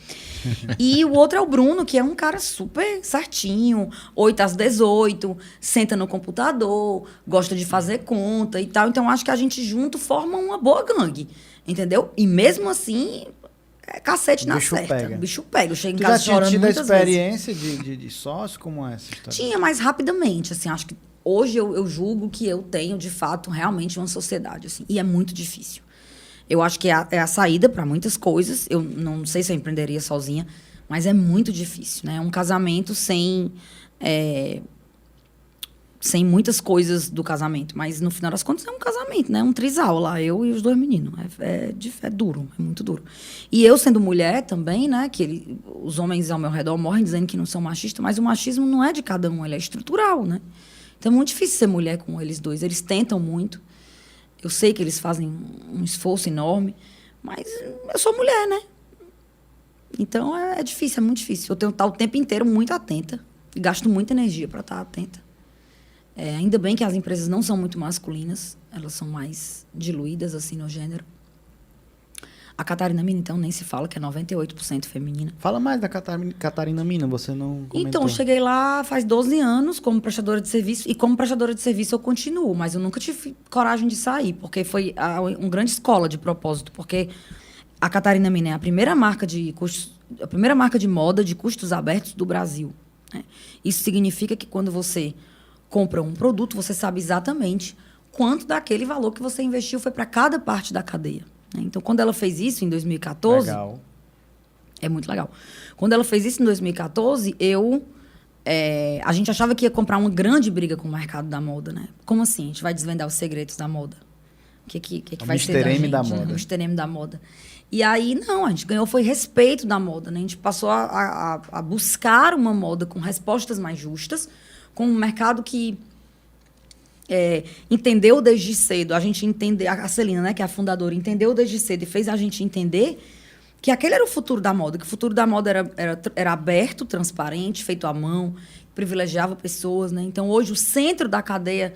E o outro é o Bruno, que é um cara super certinho, 8 às 18, senta no computador, gosta de fazer conta e tal. Então, acho que a gente junto forma uma boa gangue, entendeu? E mesmo assim... É cacete na certa. O bicho pega. Eu chego em casa chorando muitas vezes. Tu já tinha tido a experiência de sócio? Como é essa história? Tinha, mas rapidamente. Assim, acho que hoje eu julgo que eu tenho, de fato, realmente uma sociedade. Assim, e é muito difícil. Eu acho que é a saída para muitas coisas. Eu não sei se eu empreenderia sozinha, mas é muito difícil, né? Um casamento sem muitas coisas do casamento. Mas, no final das contas, é um casamento, né? Um trisal lá, eu e os 2 meninos. É duro, é muito duro. E eu, sendo mulher também, né? Que os homens ao meu redor morrem dizendo que não são machistas, mas o machismo não é de cada um, ele é estrutural, né? Então, é muito difícil ser mulher com eles 2. Eles tentam muito. Eu sei que eles fazem um esforço enorme, mas eu sou mulher, né? Então, é difícil, é muito difícil. Eu tenho que estar o tempo inteiro muito atenta. E gasto muita energia para estar atenta. Ainda bem que as empresas não são muito masculinas, elas são mais diluídas, assim, no gênero. A Catarina Mina, então, nem se fala, que é 98% feminina. Fala mais da Catarina Mina, você não comentou. Então, cheguei lá faz 12 anos como prestadora de serviço, e como prestadora de serviço eu continuo, mas eu nunca tive coragem de sair, porque foi uma grande escola de propósito, porque a Catarina Mina é a primeira marca de moda de custos abertos do Brasil, né? Isso significa que quando você compra um produto, você sabe exatamente quanto daquele valor que você investiu foi para cada parte da cadeia, né? Então, quando ela fez isso em 2014... Legal. É muito legal. Quando ela fez isso em 2014, a gente achava que ia comprar uma grande briga com o mercado da moda, né? Como assim? A gente vai desvendar os segredos da moda? O que vai ser da gente? O Mr. M da moda. E aí, não, a gente ganhou foi respeito da moda, né? A gente passou a buscar uma moda com respostas mais justas, com um mercado que entendeu desde cedo, a Celina, né, que é a fundadora, entendeu desde cedo e fez a gente entender que aquele era o futuro da moda, que o futuro da moda era aberto, transparente, feito à mão, privilegiava pessoas, né? Então, hoje, o centro da cadeia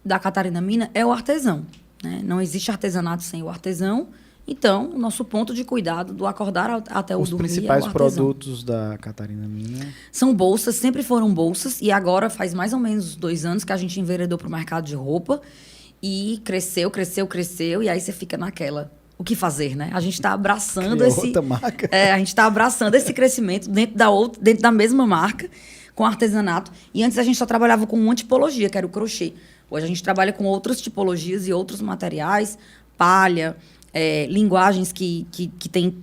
da Catarina Mina é o artesão, né? Não existe artesanato sem o artesão. Então, o nosso ponto de cuidado do acordar até o dormir é o artesão. Os principais produtos da Catarina Mina? São bolsas, sempre foram bolsas. E agora faz mais ou menos 2 anos que a gente enveredou para o mercado de roupa. E cresceu. E aí você fica naquela... O que fazer, né? A gente está abraçando outra marca. A gente está abraçando esse crescimento dentro da mesma marca, com artesanato. E antes a gente só trabalhava com uma tipologia, que era o crochê. Hoje a gente trabalha com outras tipologias e outros materiais, palha... linguagens que têm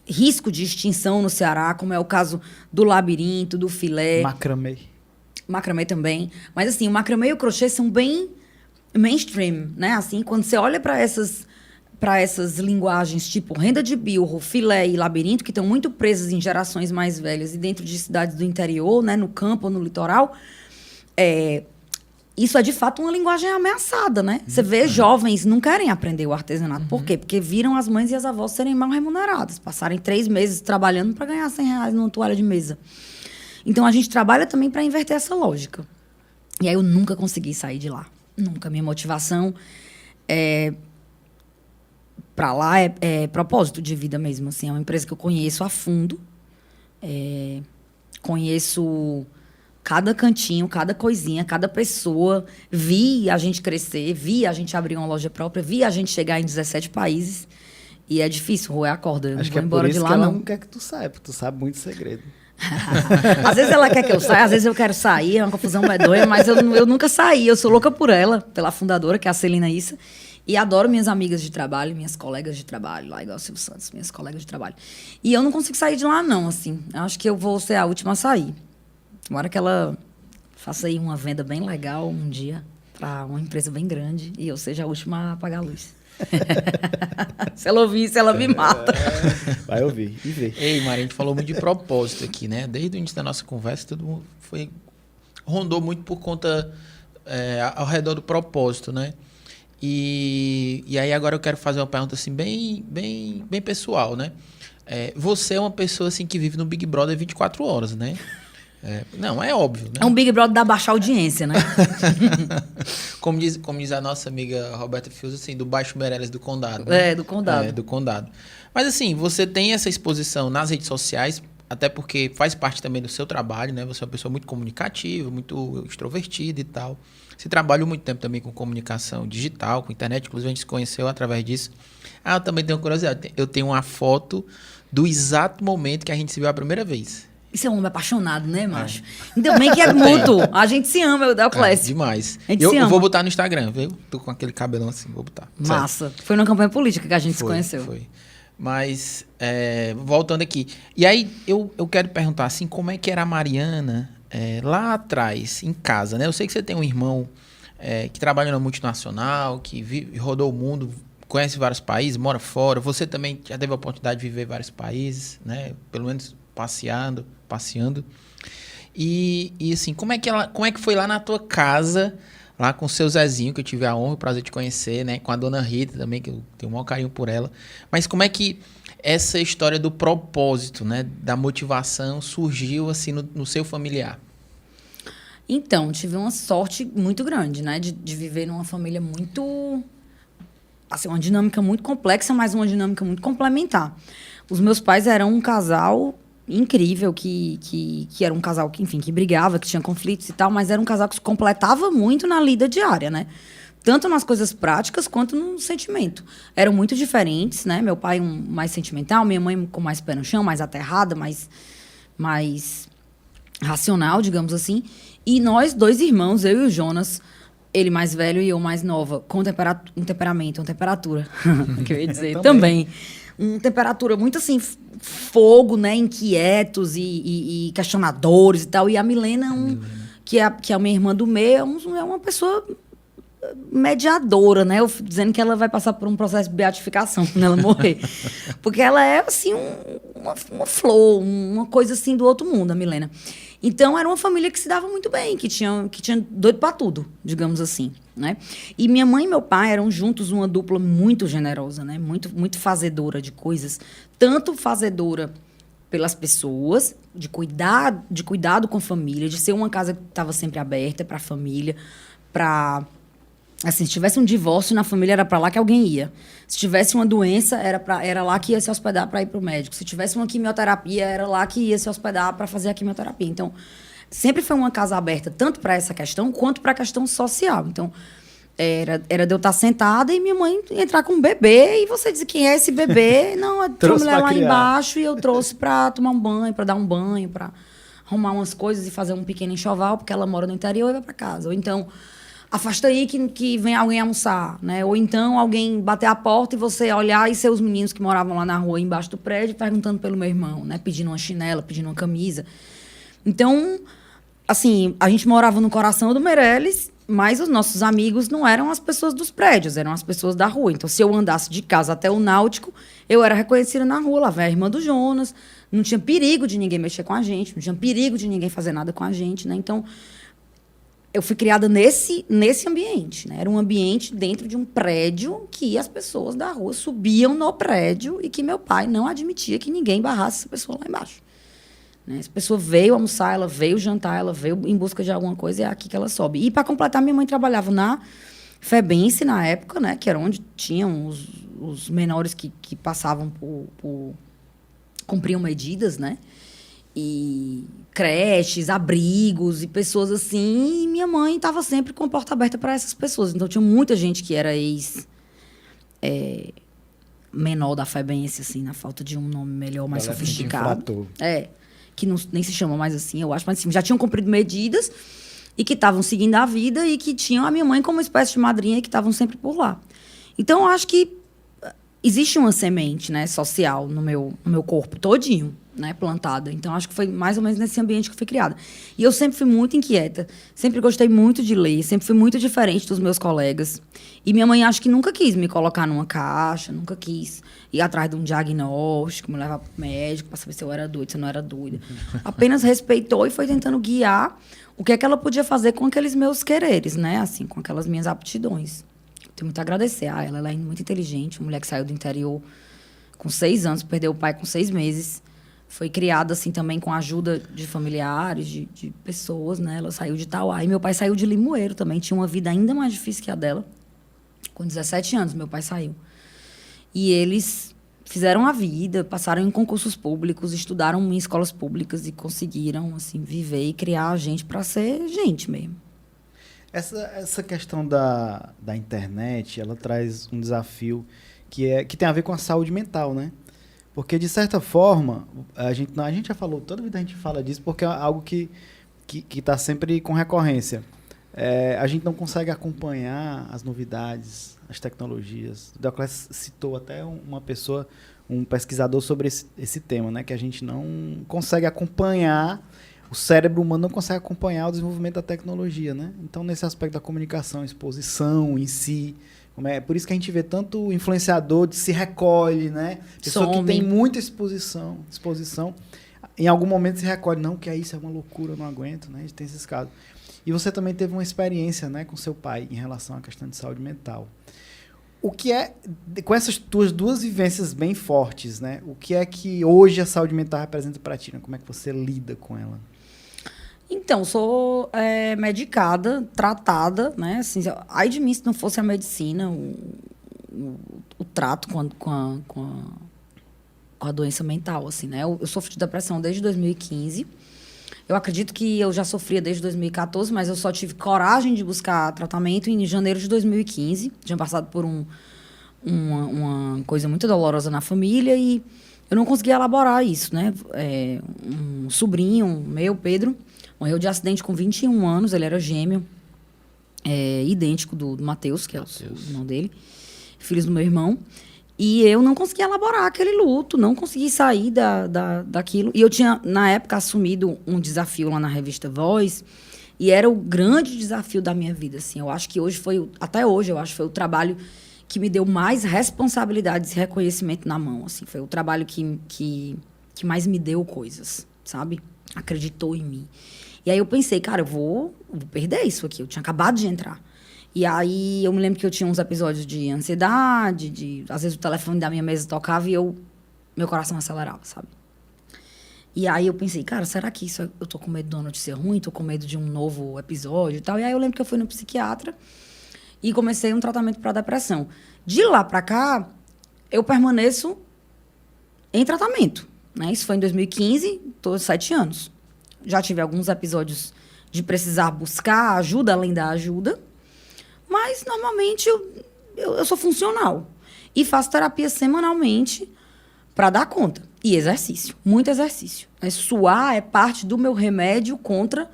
risco de extinção no Ceará, como é o caso do labirinto, do filé. Macramê. Macramê também. Mas, assim, o macramê e o crochê são bem mainstream, né? Assim, quando você olha para essas linguagens, tipo renda de bilro, filé e labirinto, que estão muito presas em gerações mais velhas e dentro de cidades do interior, né? No campo ou no litoral, isso é, de fato, uma linguagem ameaçada, né? Você vê jovens não querem aprender o artesanato. Por quê? Porque viram as mães e as avós serem mal remuneradas. Passarem 3 meses trabalhando para ganhar R$100 numa toalha de mesa. Então, a gente trabalha também para inverter essa lógica. E aí, eu nunca consegui sair de lá. Nunca. Minha motivação para lá é propósito de vida mesmo, assim. É uma empresa que eu conheço a fundo. Conheço cada cantinho, cada coisinha, cada pessoa. Vi a gente crescer, vi a gente abrir uma loja própria, vi a gente chegar em 17 países. E é difícil roer a corda. Eu Acho não que vou embora por isso de lá, que ela não. não quer que tu saia, porque tu sabe muito segredo. Às vezes ela quer que eu saia, às vezes eu quero sair, é uma confusão medonha, mas eu nunca saí. Eu sou louca por ela, pela fundadora, que é a Celina Issa. E adoro minhas amigas de trabalho, minhas colegas de trabalho, lá igual o Silvio Santos, minhas colegas de trabalho. E eu não consigo sair de lá, não, assim. Acho que eu vou ser a última a sair. Tomara que ela faça aí uma venda bem legal um dia para uma empresa bem grande e eu seja a última a apagar a luz. Se ela ouvir isso, ela me mata. Vai ouvir e ver. Ei, Mari, a gente falou muito de propósito aqui, né? Desde o início da nossa conversa, todo mundo rondou muito por conta ao redor do propósito, né? E aí agora eu quero fazer uma pergunta assim bem pessoal, né? Você é uma pessoa assim que vive no Big Brother 24 horas, né? Não, é óbvio, né? É um Big Brother da baixa audiência, né? como diz a nossa amiga Roberta Fius, assim, do Baixo Meireles do Condado. Né? Do Condado. Do Condado. Mas assim, você tem essa exposição nas redes sociais, até porque faz parte também do seu trabalho, né? Você é uma pessoa muito comunicativa, muito extrovertida e tal. Você trabalhou muito tempo também com comunicação digital, com internet, inclusive a gente se conheceu através disso. Eu também tenho curiosidade. Eu tenho uma foto do exato momento que a gente se viu a primeira vez. Isso é um homem apaixonado, né, macho? Ainda bem que é mútuo. A gente se ama, eu da Clécio. Demais. Eu vou botar no Instagram, viu? Tô com aquele cabelão assim, vou botar. Massa. Certo. Foi numa campanha política que a gente se conheceu. Foi. Mas, voltando aqui. E aí, eu quero perguntar, assim, como é que era a Mariana lá atrás, em casa, né? Eu sei que você tem um irmão que trabalha na multinacional, que rodou o mundo, conhece vários países, mora fora. Você também já teve a oportunidade de viver vários países, né? Pelo menos passeando. E assim, como é que foi lá na tua casa, lá com o seu Zezinho, que eu tive a honra e o prazer de conhecer, né? Com a dona Rita também, que eu tenho o maior carinho por ela. Mas como é que essa história do propósito, né? Da motivação surgiu assim no seu familiar? Então, tive uma sorte muito grande, né? De viver numa família muito... Assim, uma dinâmica muito complexa, mas uma dinâmica muito complementar. Os meus pais eram um casal incrível, que era um casal que, enfim, que brigava, que tinha conflitos e tal, mas era um casal que se completava muito na lida diária, né? Tanto nas coisas práticas quanto no sentimento. Eram muito diferentes, né? Meu pai mais sentimental, minha mãe com mais pé no chão, mais aterrada, mais racional, digamos assim. E nós, dois irmãos, eu e o Jonas, ele mais velho e eu mais nova, com um temperamento, uma temperatura, que eu ia dizer, também. Uma temperatura muito assim, fogo, né? Inquietos e questionadores e tal. E a Milena, que é a minha irmã do meio, é uma pessoa mediadora, né? Dizendo que ela vai passar por um processo de beatificação quando ela morrer. Porque ela é, assim, uma flor, uma coisa assim do outro mundo, a Milena. Então, era uma família que se dava muito bem, que tinha doido pra tudo, digamos assim, né? E minha mãe e meu pai eram juntos uma dupla muito generosa, né? Muito, muito fazedora de coisas. Tanto fazedora pelas pessoas, de cuidado com a família, de ser uma casa que estava sempre aberta para a família, para... Assim, se tivesse um divórcio na família, era para lá que alguém ia. Se tivesse uma doença, era lá que ia se hospedar para ir para o médico. Se tivesse uma quimioterapia, era lá que ia se hospedar para fazer a quimioterapia. Então, sempre foi uma casa aberta, tanto para essa questão, quanto para a questão social. Então, era de eu estar sentada e minha mãe entrar com um bebê, e você diz quem é esse bebê? Não, tinha uma mulher lá embaixo e eu trouxe para tomar um banho, para dar um banho, para arrumar umas coisas e fazer um pequeno enxoval, porque ela mora no interior e vai para casa. Ou então... afasta aí que vem alguém almoçar, né? Ou então alguém bater a porta e você olhar e ser os meninos que moravam lá na rua, embaixo do prédio, perguntando pelo meu irmão, né? Pedindo uma chinela, pedindo uma camisa. Então, assim, a gente morava no coração do Meireles, mas os nossos amigos não eram as pessoas dos prédios, eram as pessoas da rua. Então, se eu andasse de casa até o Náutico, eu era reconhecida na rua, lá vem a irmã do Jonas, não tinha perigo de ninguém mexer com a gente, não tinha perigo de ninguém fazer nada com a gente, né? Então... eu fui criada nesse ambiente, né? Era um ambiente dentro de um prédio que as pessoas da rua subiam no prédio e que meu pai não admitia que ninguém barrasse essa pessoa lá embaixo. Né? Essa pessoa veio almoçar, ela veio jantar, ela veio em busca de alguma coisa e é aqui que ela sobe. E, para completar, minha mãe trabalhava na FEBENSE, na época, né? Que era onde tinham os menores que passavam cumpriam medidas, né? E creches, abrigos e pessoas assim. E minha mãe estava sempre com a porta aberta para essas pessoas. Então, tinha muita gente que era menor da FEBENse, assim, na falta de um nome melhor, mais sofisticado. Que nem se chama mais assim, eu acho. Mas assim, já tinham cumprido medidas e que estavam seguindo a vida e que tinham a minha mãe como uma espécie de madrinha e que estavam sempre por lá. Então, eu acho que existe uma semente, né, social no meu corpo todinho, né, plantada. Então, acho que foi mais ou menos nesse ambiente que eu fui criada. E eu sempre fui muito inquieta, sempre gostei muito de ler, sempre fui muito diferente dos meus colegas. E minha mãe acho que nunca quis me colocar numa caixa, nunca quis ir atrás de um diagnóstico, me levar para o médico para saber se eu era doida, se eu não era doida. Apenas respeitou e foi tentando guiar o que é que ela podia fazer com aqueles meus quereres, né, assim, com aquelas minhas aptidões. Tenho muito a agradecer a ela. Ela é muito inteligente, uma mulher que saiu do interior com 6 anos, perdeu o pai com 6 meses. Foi criada, assim, também com a ajuda de familiares, de pessoas, né? Ela saiu de Itauá. E meu pai saiu de Limoeiro também. Tinha uma vida ainda mais difícil que a dela. Com 17 anos, meu pai saiu. E eles fizeram a vida, passaram em concursos públicos, estudaram em escolas públicas e conseguiram, assim, viver e criar a gente para ser gente mesmo. Essa questão da internet, ela traz um desafio que tem a ver com a saúde mental, né? Porque, de certa forma, a gente já falou, toda vida a gente fala disso, porque é algo que está sempre com recorrência. A gente não consegue acompanhar as novidades, as tecnologias. O Deoclés citou até uma pessoa, um pesquisador sobre esse tema, né? Que a gente não consegue acompanhar. O cérebro humano não consegue acompanhar o desenvolvimento da tecnologia, né? Então, nesse aspecto da comunicação, exposição em si, por isso que a gente vê tanto influenciador de se recolhe, né? Pessoa que tem muita exposição, em algum momento se recolhe, não, que é isso, é uma loucura, eu não aguento, né? A gente tem esses casos. E você também teve uma experiência, né, com seu pai em relação à questão de saúde mental. O que é, com essas tuas duas vivências bem fortes, né? O que é que hoje a saúde mental representa para ti, né? Como é que você lida com ela? Então, sou medicada, tratada, né? Assim, ai de mim se não fosse a medicina, o trato com a doença mental, assim, né? Eu sofro de depressão desde 2015. Eu acredito que eu já sofria desde 2014, mas eu só tive coragem de buscar tratamento em janeiro de 2015. Tinha passado por uma coisa muito dolorosa na família e eu não conseguia elaborar isso, né? Um sobrinho meu, Pedro, morreu de acidente com 21 anos, ele era gêmeo, idêntico do Matheus, que é o irmão dele, filhos do meu irmão. E eu não conseguia elaborar aquele luto, não consegui sair daquilo. E eu tinha, na época, assumido um desafio lá na revista Voz, e era o grande desafio da minha vida, assim. Eu acho que até hoje, eu acho que foi o trabalho que me deu mais responsabilidades e reconhecimento na mão, assim. Foi o trabalho que mais me deu coisas, sabe? Acreditou em mim. E aí eu pensei, cara, eu vou perder isso aqui. Eu tinha acabado de entrar. E aí eu me lembro que eu tinha uns episódios de ansiedade, às vezes o telefone da minha mesa tocava e meu coração acelerava, sabe? E aí eu pensei, cara, será que eu tô com medo da notícia ruim? Tô com medo de um novo episódio e tal. E aí eu lembro que eu fui no psiquiatra e comecei um tratamento para depressão. De lá para cá, eu permaneço em tratamento, né? Isso foi em 2015, tô 7 anos. Já tive alguns episódios de precisar buscar ajuda além da ajuda. Mas, normalmente, eu sou funcional. E faço terapia semanalmente para dar conta. E exercício, muito exercício. Suar é parte do meu remédio contra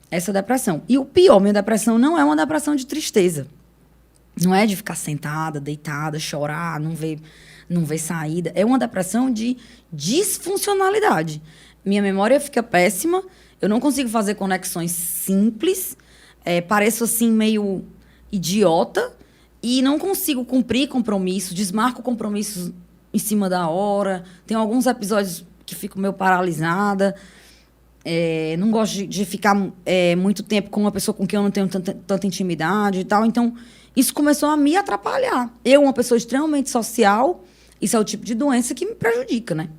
essa depressão. E o pior, minha depressão não é uma depressão de tristeza. Não é de ficar sentada, deitada, chorar, não ver saída. É uma depressão de disfuncionalidade. Minha memória fica péssima, eu não consigo fazer conexões simples, pareço assim meio idiota e não consigo cumprir compromissos, desmarco compromissos em cima da hora. Tem alguns episódios que fico meio paralisada. Não gosto de ficar muito tempo com uma pessoa com quem eu não tenho tanta intimidade e tal. Então, isso começou a me atrapalhar. Eu, uma pessoa extremamente social, isso é o tipo de doença que me prejudica, né?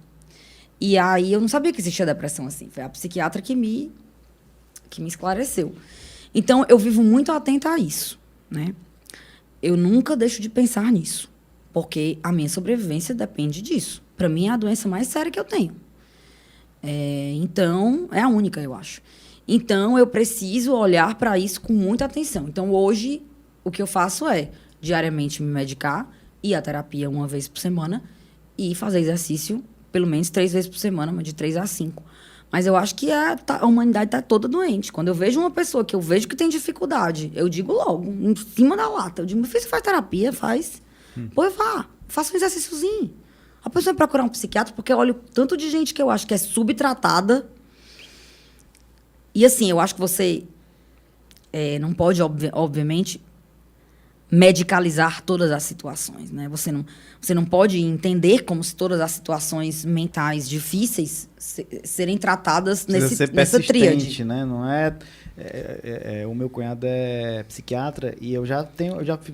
E aí eu não sabia que existia depressão assim. Foi a psiquiatra que me esclareceu. Então, eu vivo muito atenta a isso, né? eu nunca deixo de pensar nisso. Porque a minha sobrevivência depende disso. Para mim, é a doença mais séria que eu tenho. Então, é a única, eu acho. Então, eu preciso olhar para isso com muita atenção. Então, hoje, o que eu faço é, diariamente, me medicar, ir à terapia 1 vez por semana e fazer exercício pelo menos 3 vezes por semana, mas de 3 a 5. Mas eu acho que a humanidade está toda doente. Quando eu vejo uma pessoa que eu vejo que tem dificuldade, eu digo logo, em cima da lata. Eu digo, meu filho, você faz terapia? Faz. Pô, faça um exercíciozinho. A pessoa vai procurar um psiquiatra, porque eu olho tanto de gente que eu acho que é subtratada. E assim, eu acho que você não pode, obviamente, medicalizar todas as situações, né? Você não pode entender como se todas as situações mentais difíceis serem tratadas nessa tríade, né? Não o meu cunhado é psiquiatra e eu já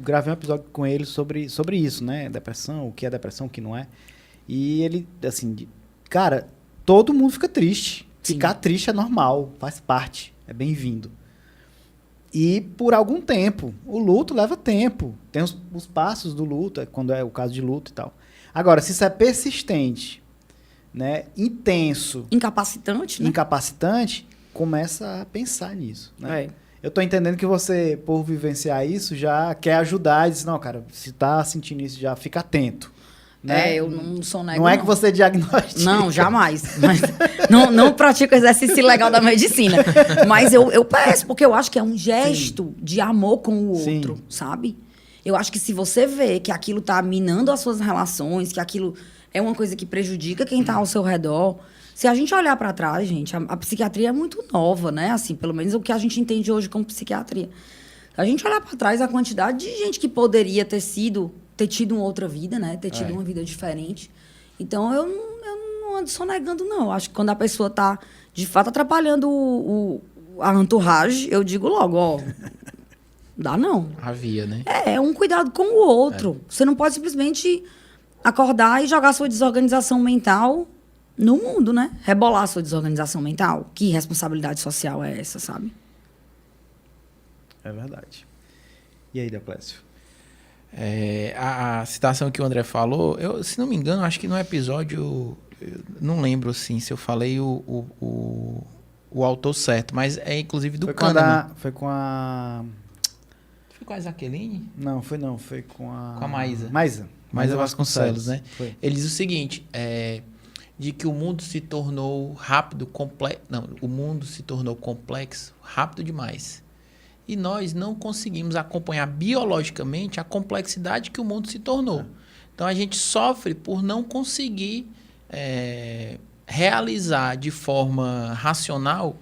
gravei um episódio com ele sobre isso, né? Depressão, o que é depressão, o que não é. E ele, assim, cara, todo mundo fica triste. Sim. Ficar triste é normal, faz parte, é bem-vindo. E por algum tempo, o luto leva tempo. Tem os passos do luto, quando é o caso de luto e tal. Agora, se isso é persistente, né, intenso... Incapacitante, né? Incapacitante, começa a pensar nisso, né? Eu tô entendendo que você, por vivenciar isso, já quer ajudar e diz, não, cara, se tá sentindo isso, já fica atento. Né? Eu não sou nego, não é que você diagnostica. Não, jamais. Mas não pratico exercício ilegal da medicina. Mas eu peço, porque eu acho que é um gesto de amor com o outro, sabe? Eu acho que se você vê que aquilo tá minando as suas relações, que aquilo é uma coisa que prejudica quem tá ao seu redor... Se a gente olhar para trás, gente, a psiquiatria é muito nova, né? Assim, pelo menos o que a gente entende hoje como psiquiatria. Se a gente olhar para trás, a quantidade de gente que poderia ter tido uma outra vida, né? Ter tido uma vida diferente. Então, eu não ando sonegando, não. Eu acho que quando a pessoa está, de fato, atrapalhando a entourage, eu digo logo, ó, dá não. Havia, né? É um cuidado com o outro. Você não pode simplesmente acordar e jogar sua desorganização mental no mundo, né? Rebolar sua desorganização mental. Que responsabilidade social é essa, sabe? É verdade. E aí, Deoclésio? A citação que o André falou, se não me engano, acho que no episódio, não lembro assim, se eu falei o autor certo, mas é inclusive do Kahneman. Foi com a Jaqueline? Não, foi com a Maísa. Maísa Vasconcelos, né? Foi. Ele diz o seguinte, de que o mundo se tornou o mundo se tornou complexo rápido demais. E nós não conseguimos acompanhar biologicamente a complexidade que o mundo se tornou. Então, a gente sofre por não conseguir realizar de forma racional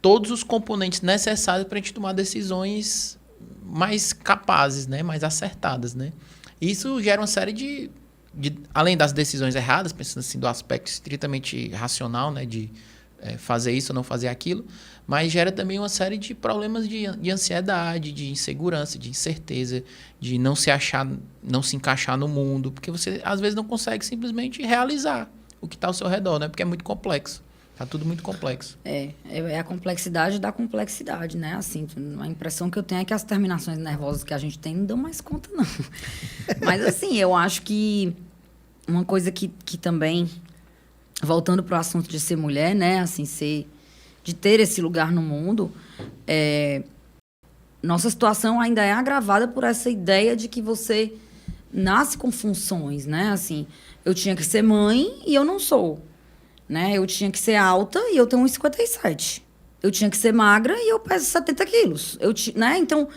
todos os componentes necessários para a gente tomar decisões mais capazes, né? Mais acertadas, né? Isso gera uma série de além das decisões erradas, pensando assim do aspecto estritamente racional, né? De fazer isso ou não fazer aquilo, mas gera também uma série de problemas de ansiedade, de insegurança, de incerteza, de não se encaixar no mundo, porque você às vezes não consegue simplesmente realizar o que está ao seu redor, né? Porque é muito complexo. Está tudo muito complexo. É a complexidade da complexidade, né? Assim, a impressão que eu tenho é que as terminações nervosas que a gente tem não dão mais conta, não. Mas, assim, eu acho que uma coisa que também, voltando para o assunto de ser mulher, né? Assim, de ter esse lugar no mundo, nossa situação ainda é agravada por essa ideia de que você nasce com funções, né? Assim, eu tinha que ser mãe e eu não sou. Né? Eu tinha que ser alta e eu tenho 1,57. Eu tinha que ser magra e eu peso 70 quilos. Né? Então,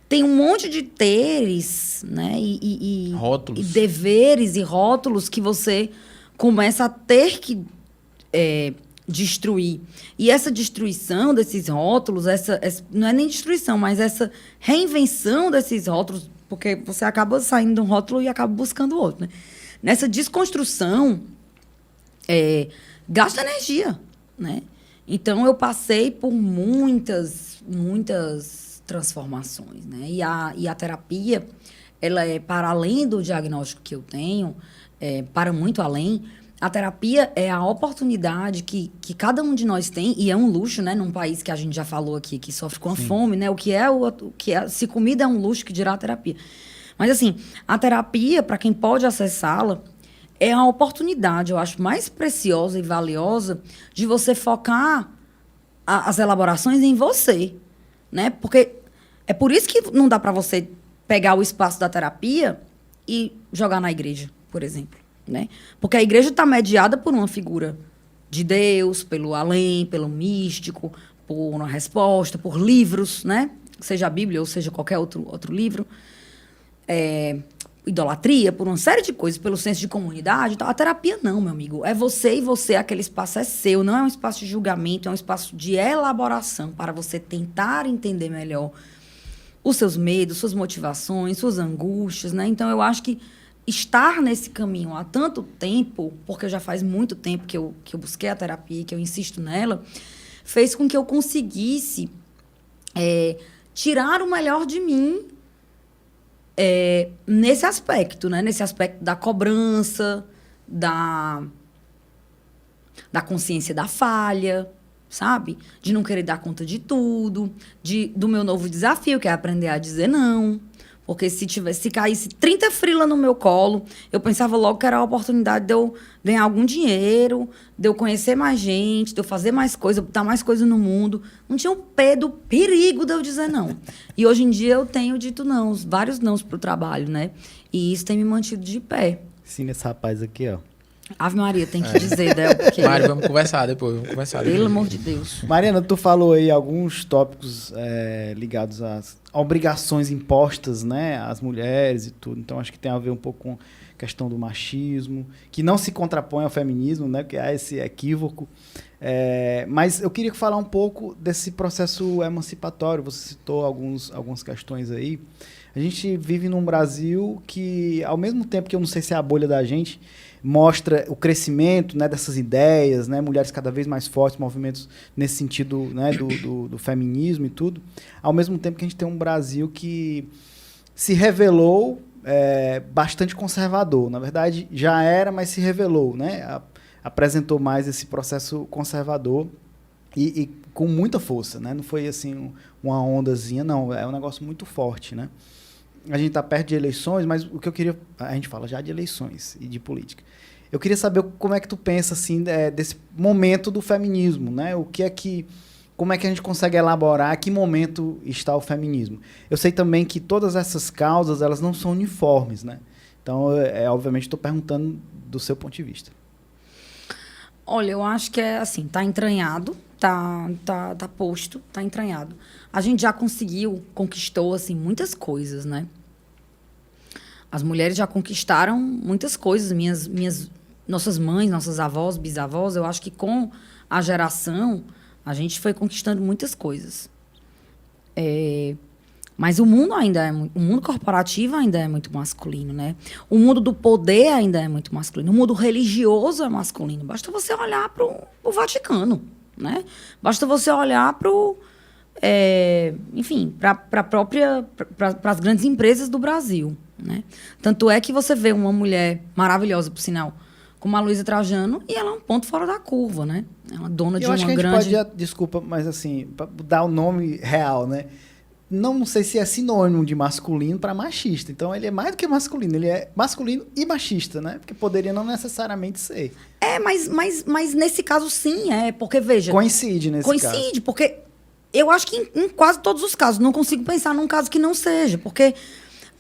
tem um monte de teres, né? Rótulos. E deveres e rótulos que você começa a ter que destruir. E essa destruição desses rótulos, não é nem destruição, mas essa reinvenção desses rótulos, porque você acaba saindo de um rótulo e acaba buscando outro. Né? Nessa desconstrução... gasta energia, né? Então, eu passei por muitas transformações, né? E a terapia, ela é para além do diagnóstico que eu tenho, para muito além. A terapia é a oportunidade que cada um de nós tem, e é um luxo, né? Num país que a gente já falou aqui, que sofre com a fome, né? Se comida é um luxo, que dirá a terapia. Mas, assim, a terapia, para quem pode acessá-la, é a oportunidade, eu acho, mais preciosa e valiosa de você focar as elaborações em você, né? Porque é por isso que não dá para você pegar o espaço da terapia e jogar na igreja, por exemplo, né? Porque a igreja está mediada por uma figura de Deus, pelo além, pelo místico, por uma resposta, por livros, né? Seja a Bíblia ou seja qualquer outro livro. Idolatria, por uma série de coisas, pelo senso de comunidade. Então, a terapia não, meu amigo. É você e você, aquele espaço é seu. Não é um espaço de julgamento, é um espaço de elaboração para você tentar entender melhor os seus medos, suas motivações, suas angústias, né? Então, eu acho que estar nesse caminho há tanto tempo, porque já faz muito tempo que eu busquei a terapia, que eu insisto nela, fez com que eu conseguisse tirar o melhor de mim nesse aspecto, né? Nesse aspecto da cobrança, da consciência da falha, sabe? De não querer dar conta de tudo, do meu novo desafio, que é aprender a dizer não. Porque se caísse 30 frila no meu colo, eu pensava logo que era a oportunidade de eu ganhar algum dinheiro, de eu conhecer mais gente, de eu fazer mais coisa, botar mais coisa no mundo. Não tinha um pé do perigo de eu dizer não. E hoje em dia eu tenho dito não, vários nãos pro trabalho, né? E isso tem me mantido de pé. Ensina esse rapaz aqui, ó. Ave Maria, tem que dizer, Del, porque... Mário, vamos conversar depois. Pelo amor de Deus. Mariana, tu falou aí alguns tópicos ligados às obrigações impostas, né, às mulheres e tudo. Então, acho que tem a ver um pouco com a questão do machismo, que não se contrapõe ao feminismo, né, porque há esse equívoco. Mas eu queria falar um pouco desse processo emancipatório. Você citou algumas questões aí. A gente vive num Brasil que, ao mesmo tempo que eu não sei se é a bolha da gente, mostra o crescimento, né, dessas ideias, né, mulheres cada vez mais fortes, movimentos nesse sentido, né, do feminismo e tudo, ao mesmo tempo que a gente tem um Brasil que se revelou bastante conservador. Na verdade, já era, mas se revelou, né, apresentou mais esse processo conservador e com muita força, né, não foi assim uma ondazinha, não, é um negócio muito forte, né. A gente está perto de eleições, mas o que eu queria... A gente fala já de eleições e de política. Eu queria saber como é que tu pensa, assim, desse momento do feminismo, né? Como é que a gente consegue elaborar que momento está o feminismo? Eu sei também que todas essas causas, elas não são uniformes, né? Então, obviamente, estou perguntando do seu ponto de vista. Olha, eu acho que assim, tá entranhado, tá posto, tá entranhado. A gente já conquistou, assim, muitas coisas, né? As mulheres já conquistaram muitas coisas. Nossas mães, nossas avós, bisavós, eu acho que com a geração, a gente foi conquistando muitas coisas. Mas o mundo o mundo corporativo ainda é muito masculino, né? O mundo do poder ainda é muito masculino. O mundo religioso é masculino. Basta você olhar para o Vaticano, né? Basta você olhar para as grandes empresas do Brasil, né? Tanto é que você vê uma mulher maravilhosa, por sinal, como a Luísa Trajano, e ela é um ponto fora da curva, né? Ela é dona de uma grande... Eu acho que a gente pode, desculpa, mas assim, para dar o nome real, né? Não sei se é sinônimo de masculino para machista. Então, ele é mais do que masculino. Ele é masculino e machista, né? Porque poderia não necessariamente ser. Mas nesse caso, sim, porque, veja... Coincide nesse caso. Coincide, porque eu acho que em quase todos os casos. Não consigo pensar num caso que não seja. Porque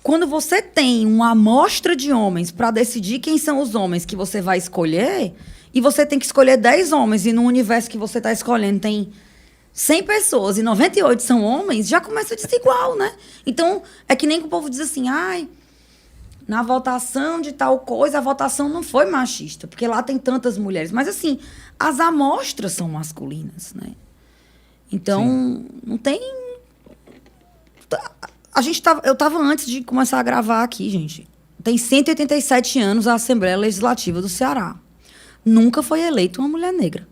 quando você tem uma amostra de homens para decidir quem são os homens que você vai escolher, e você tem que escolher 10 homens, e no universo que você está escolhendo tem 100 pessoas e 98 são homens, já começa a desigual, né? Então, é que nem que o povo diz assim, na votação de tal coisa, a votação não foi machista, porque lá tem tantas mulheres. Mas, assim, as amostras são masculinas, né? Então, sim, não tem... Eu estava antes de começar a gravar aqui, gente. Tem 187 anos a Assembleia Legislativa do Ceará. Nunca foi eleita uma mulher negra.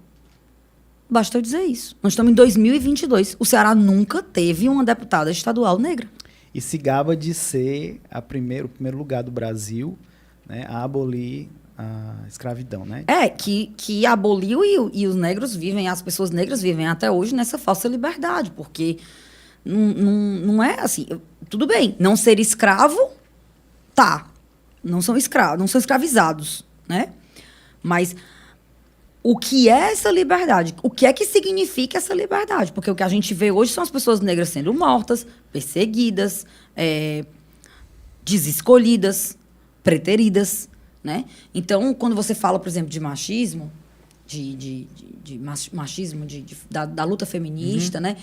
Basta eu dizer isso. Nós estamos em 2022. O Ceará nunca teve uma deputada estadual negra. E se gaba de ser o primeiro lugar do Brasil, né, a abolir a escravidão, né? Que aboliu e os negros vivem, as pessoas negras vivem até hoje nessa falsa liberdade, porque não é assim. Tudo bem, não ser escravo não são escravizados, né? Mas o que é essa liberdade? O que é que significa essa liberdade? Porque o que a gente vê hoje são as pessoas negras sendo mortas, perseguidas, desescolhidas, preteridas, né? Então, quando você fala, por exemplo, de machismo, machismo, da luta feminista, né?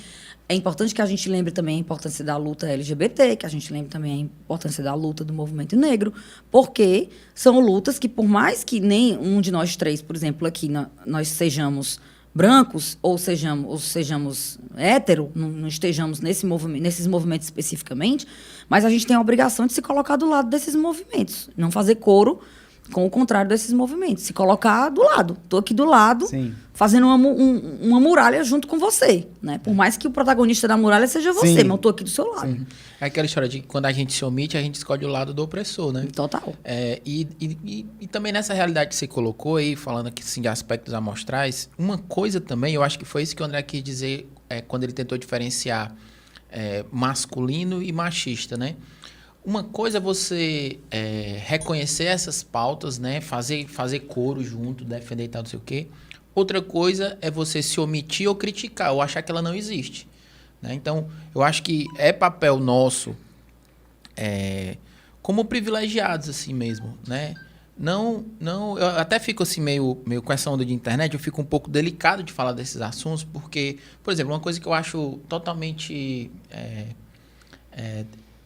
É importante que a gente lembre também a importância da luta LGBT, que a gente lembre também a importância da luta do movimento negro, porque são lutas que, por mais que nem um de nós três, por exemplo, aqui, nós sejamos brancos ou sejamos hétero, não estejamos nesses movimentos especificamente, mas a gente tem a obrigação de se colocar do lado desses movimentos, não fazer coro com o contrário desses movimentos. Se colocar do lado. Estou aqui do lado, sim, fazendo uma muralha junto com você, né? Por mais que o protagonista da muralha seja você, sim, mas eu estou aqui do seu lado. Sim. É aquela história de que quando a gente se omite, a gente escolhe o lado do opressor, né? Total. E também nessa realidade que você colocou aí, falando aqui assim, de aspectos amostrais, uma coisa também, eu acho que foi isso que o André quis dizer quando ele tentou diferenciar masculino e machista, né? Uma coisa é você reconhecer essas pautas, né? Fazer coro junto, defender e tal, não sei o quê. Outra coisa é você se omitir ou criticar, ou achar que ela não existe, né? Então, eu acho que é papel nosso, como privilegiados, assim mesmo, né? Não, eu até fico assim meio com essa onda de internet, eu fico um pouco delicado de falar desses assuntos, porque, por exemplo, uma coisa que eu acho totalmente...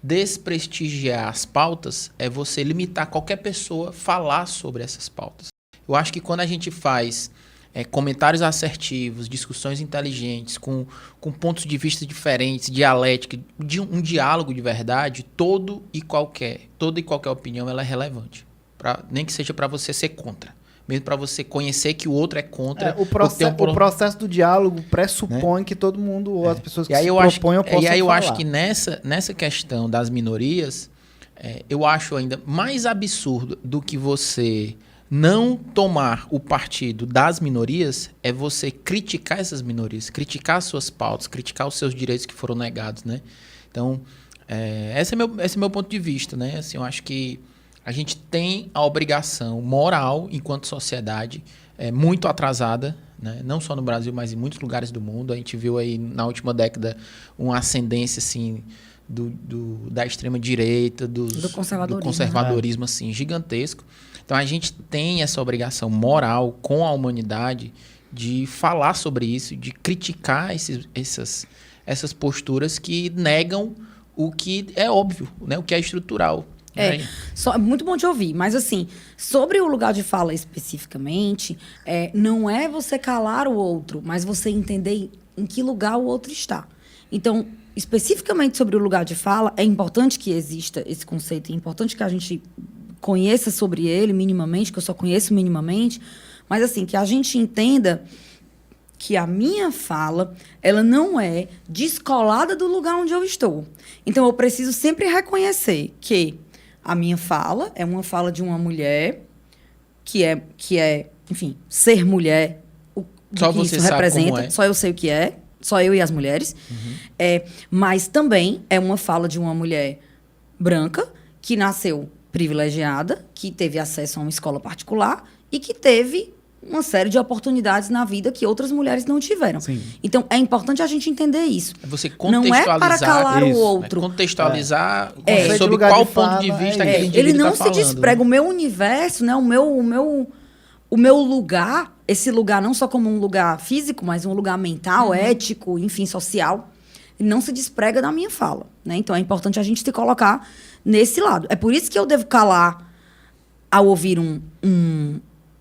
desprestigiar as pautas é você limitar qualquer pessoa a falar sobre essas pautas. Eu acho que quando a gente faz comentários assertivos, discussões inteligentes, com pontos de vista diferentes, dialética, um diálogo de verdade, toda e qualquer opinião ela é relevante. Nem que seja para você ser contra. Mesmo para você conhecer que o outro é contra. O processo do diálogo pressupõe, né, que todo mundo, ou as pessoas que se propõem, possam falar. E aí eu acho que nessa questão das minorias, eu acho ainda mais absurdo do que você não tomar o partido das minorias, é você criticar essas minorias, criticar as suas pautas, criticar os seus direitos que foram negados, né? Então, esse é meu ponto de vista, né? Assim, eu acho que a gente tem a obrigação moral, enquanto sociedade, muito atrasada, né? Não só no Brasil, mas em muitos lugares do mundo. A gente viu aí, na última década, uma ascendência assim, da extrema-direita, do conservadorismo assim, gigantesco. Então, a gente tem essa obrigação moral com a humanidade de falar sobre isso, de criticar essas posturas que negam o que é óbvio, né? O que é estrutural. É muito bom te ouvir, mas assim, sobre o lugar de fala especificamente, não é você calar o outro, mas você entender em que lugar o outro está. Então, especificamente sobre o lugar de fala, é importante que exista esse conceito, é importante que a gente conheça sobre ele minimamente, que eu só conheço minimamente, mas assim, que a gente entenda que a minha fala, ela não é descolada do lugar onde eu estou. Então, eu preciso sempre reconhecer que a minha fala é uma fala de uma mulher que é, enfim, ser mulher, o só que você isso sabe representa, como é. Só eu sei o que é, só eu e as mulheres. Uhum. Mas também é uma fala de uma mulher branca que nasceu privilegiada, que teve acesso a uma escola particular e que teve uma série de oportunidades na vida que outras mulheres não tiveram. Sim. Então, é importante a gente entender isso. Você contextualizar. Não é para calar o outro. Contextualizar sobre qual ponto de vista aquele indivíduo ele não tá se falando, desprega. né? O meu universo, né? O meu lugar, esse lugar não só como um lugar físico, mas um lugar mental, ético, enfim, social, ele não se desprega da minha fala, né? Então, é importante a gente se colocar nesse lado. É por isso que eu devo calar ao ouvir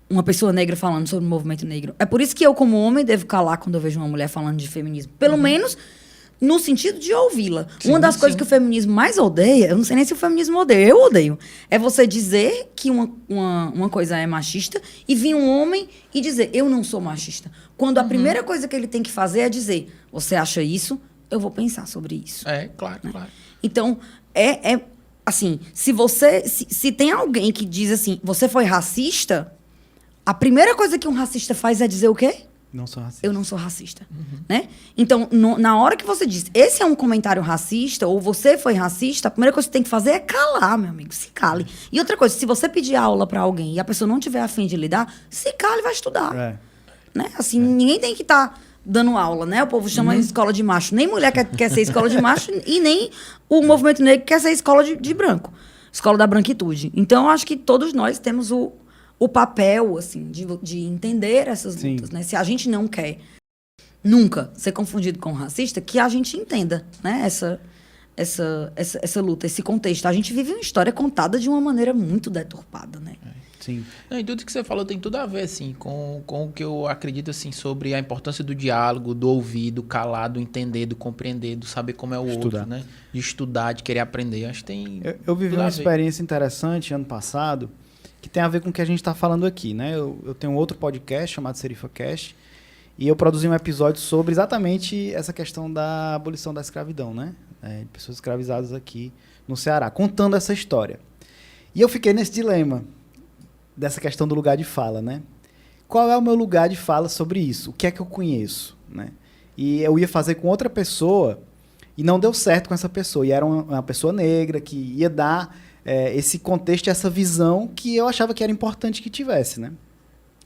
uma pessoa negra falando sobre o movimento negro. É por isso que eu, como homem, devo calar quando eu vejo uma mulher falando de feminismo. Pelo menos no sentido de ouvi-la. Uma das coisas que o feminismo mais odeia, eu não sei nem se o feminismo odeia, eu odeio, é você dizer que uma coisa é machista e vir um homem e dizer, eu não sou machista. Quando a primeira coisa que ele tem que fazer é dizer, você acha isso? Eu vou pensar sobre isso. Claro, né? Claro. Então, assim, se tem alguém que diz assim, você foi racista... A primeira coisa que um racista faz é dizer o quê? Não sou racista. Eu não sou racista. Né? Então, na hora que você diz, esse é um comentário racista, ou você foi racista, a primeira coisa que você tem que fazer é calar, meu amigo. Se cale. E outra coisa, se você pedir aula para alguém e a pessoa não tiver a fim de lidar, se cale e vai estudar. Né? Assim, ninguém tem que estar dando aula, né? O povo chama de escola de macho. Nem mulher quer ser escola de macho e nem o movimento negro quer ser escola de branco. Escola da branquitude. Então, eu acho que todos nós temos o papel, assim, de entender essas lutas, né? Se a gente não quer nunca ser confundido com racista, que a gente entenda, né? Essa luta, esse contexto. A gente vive uma história contada de uma maneira muito deturpada, né? Sim. Não, e tudo que você falou tem tudo a ver, assim, com o que eu acredito, assim, sobre a importância do diálogo, do ouvir, do calar, do entender, do compreender, do saber como é o outro, né? De estudar, de querer aprender. Acho que tem. Eu vivi uma experiência interessante ano passado, que tem a ver com o que a gente está falando aqui, né? Eu tenho outro podcast chamado SerifaCast, e eu produzi um episódio sobre exatamente essa questão da abolição da escravidão, né? De pessoas escravizadas aqui no Ceará, contando essa história. E eu fiquei nesse dilema dessa questão do lugar de fala, né? Qual é o meu lugar de fala sobre isso? O que é que eu conheço, né? E eu ia fazer com outra pessoa e não deu certo com essa pessoa. E era uma pessoa negra que ia dar esse contexto, essa visão que eu achava que era importante que tivesse, né?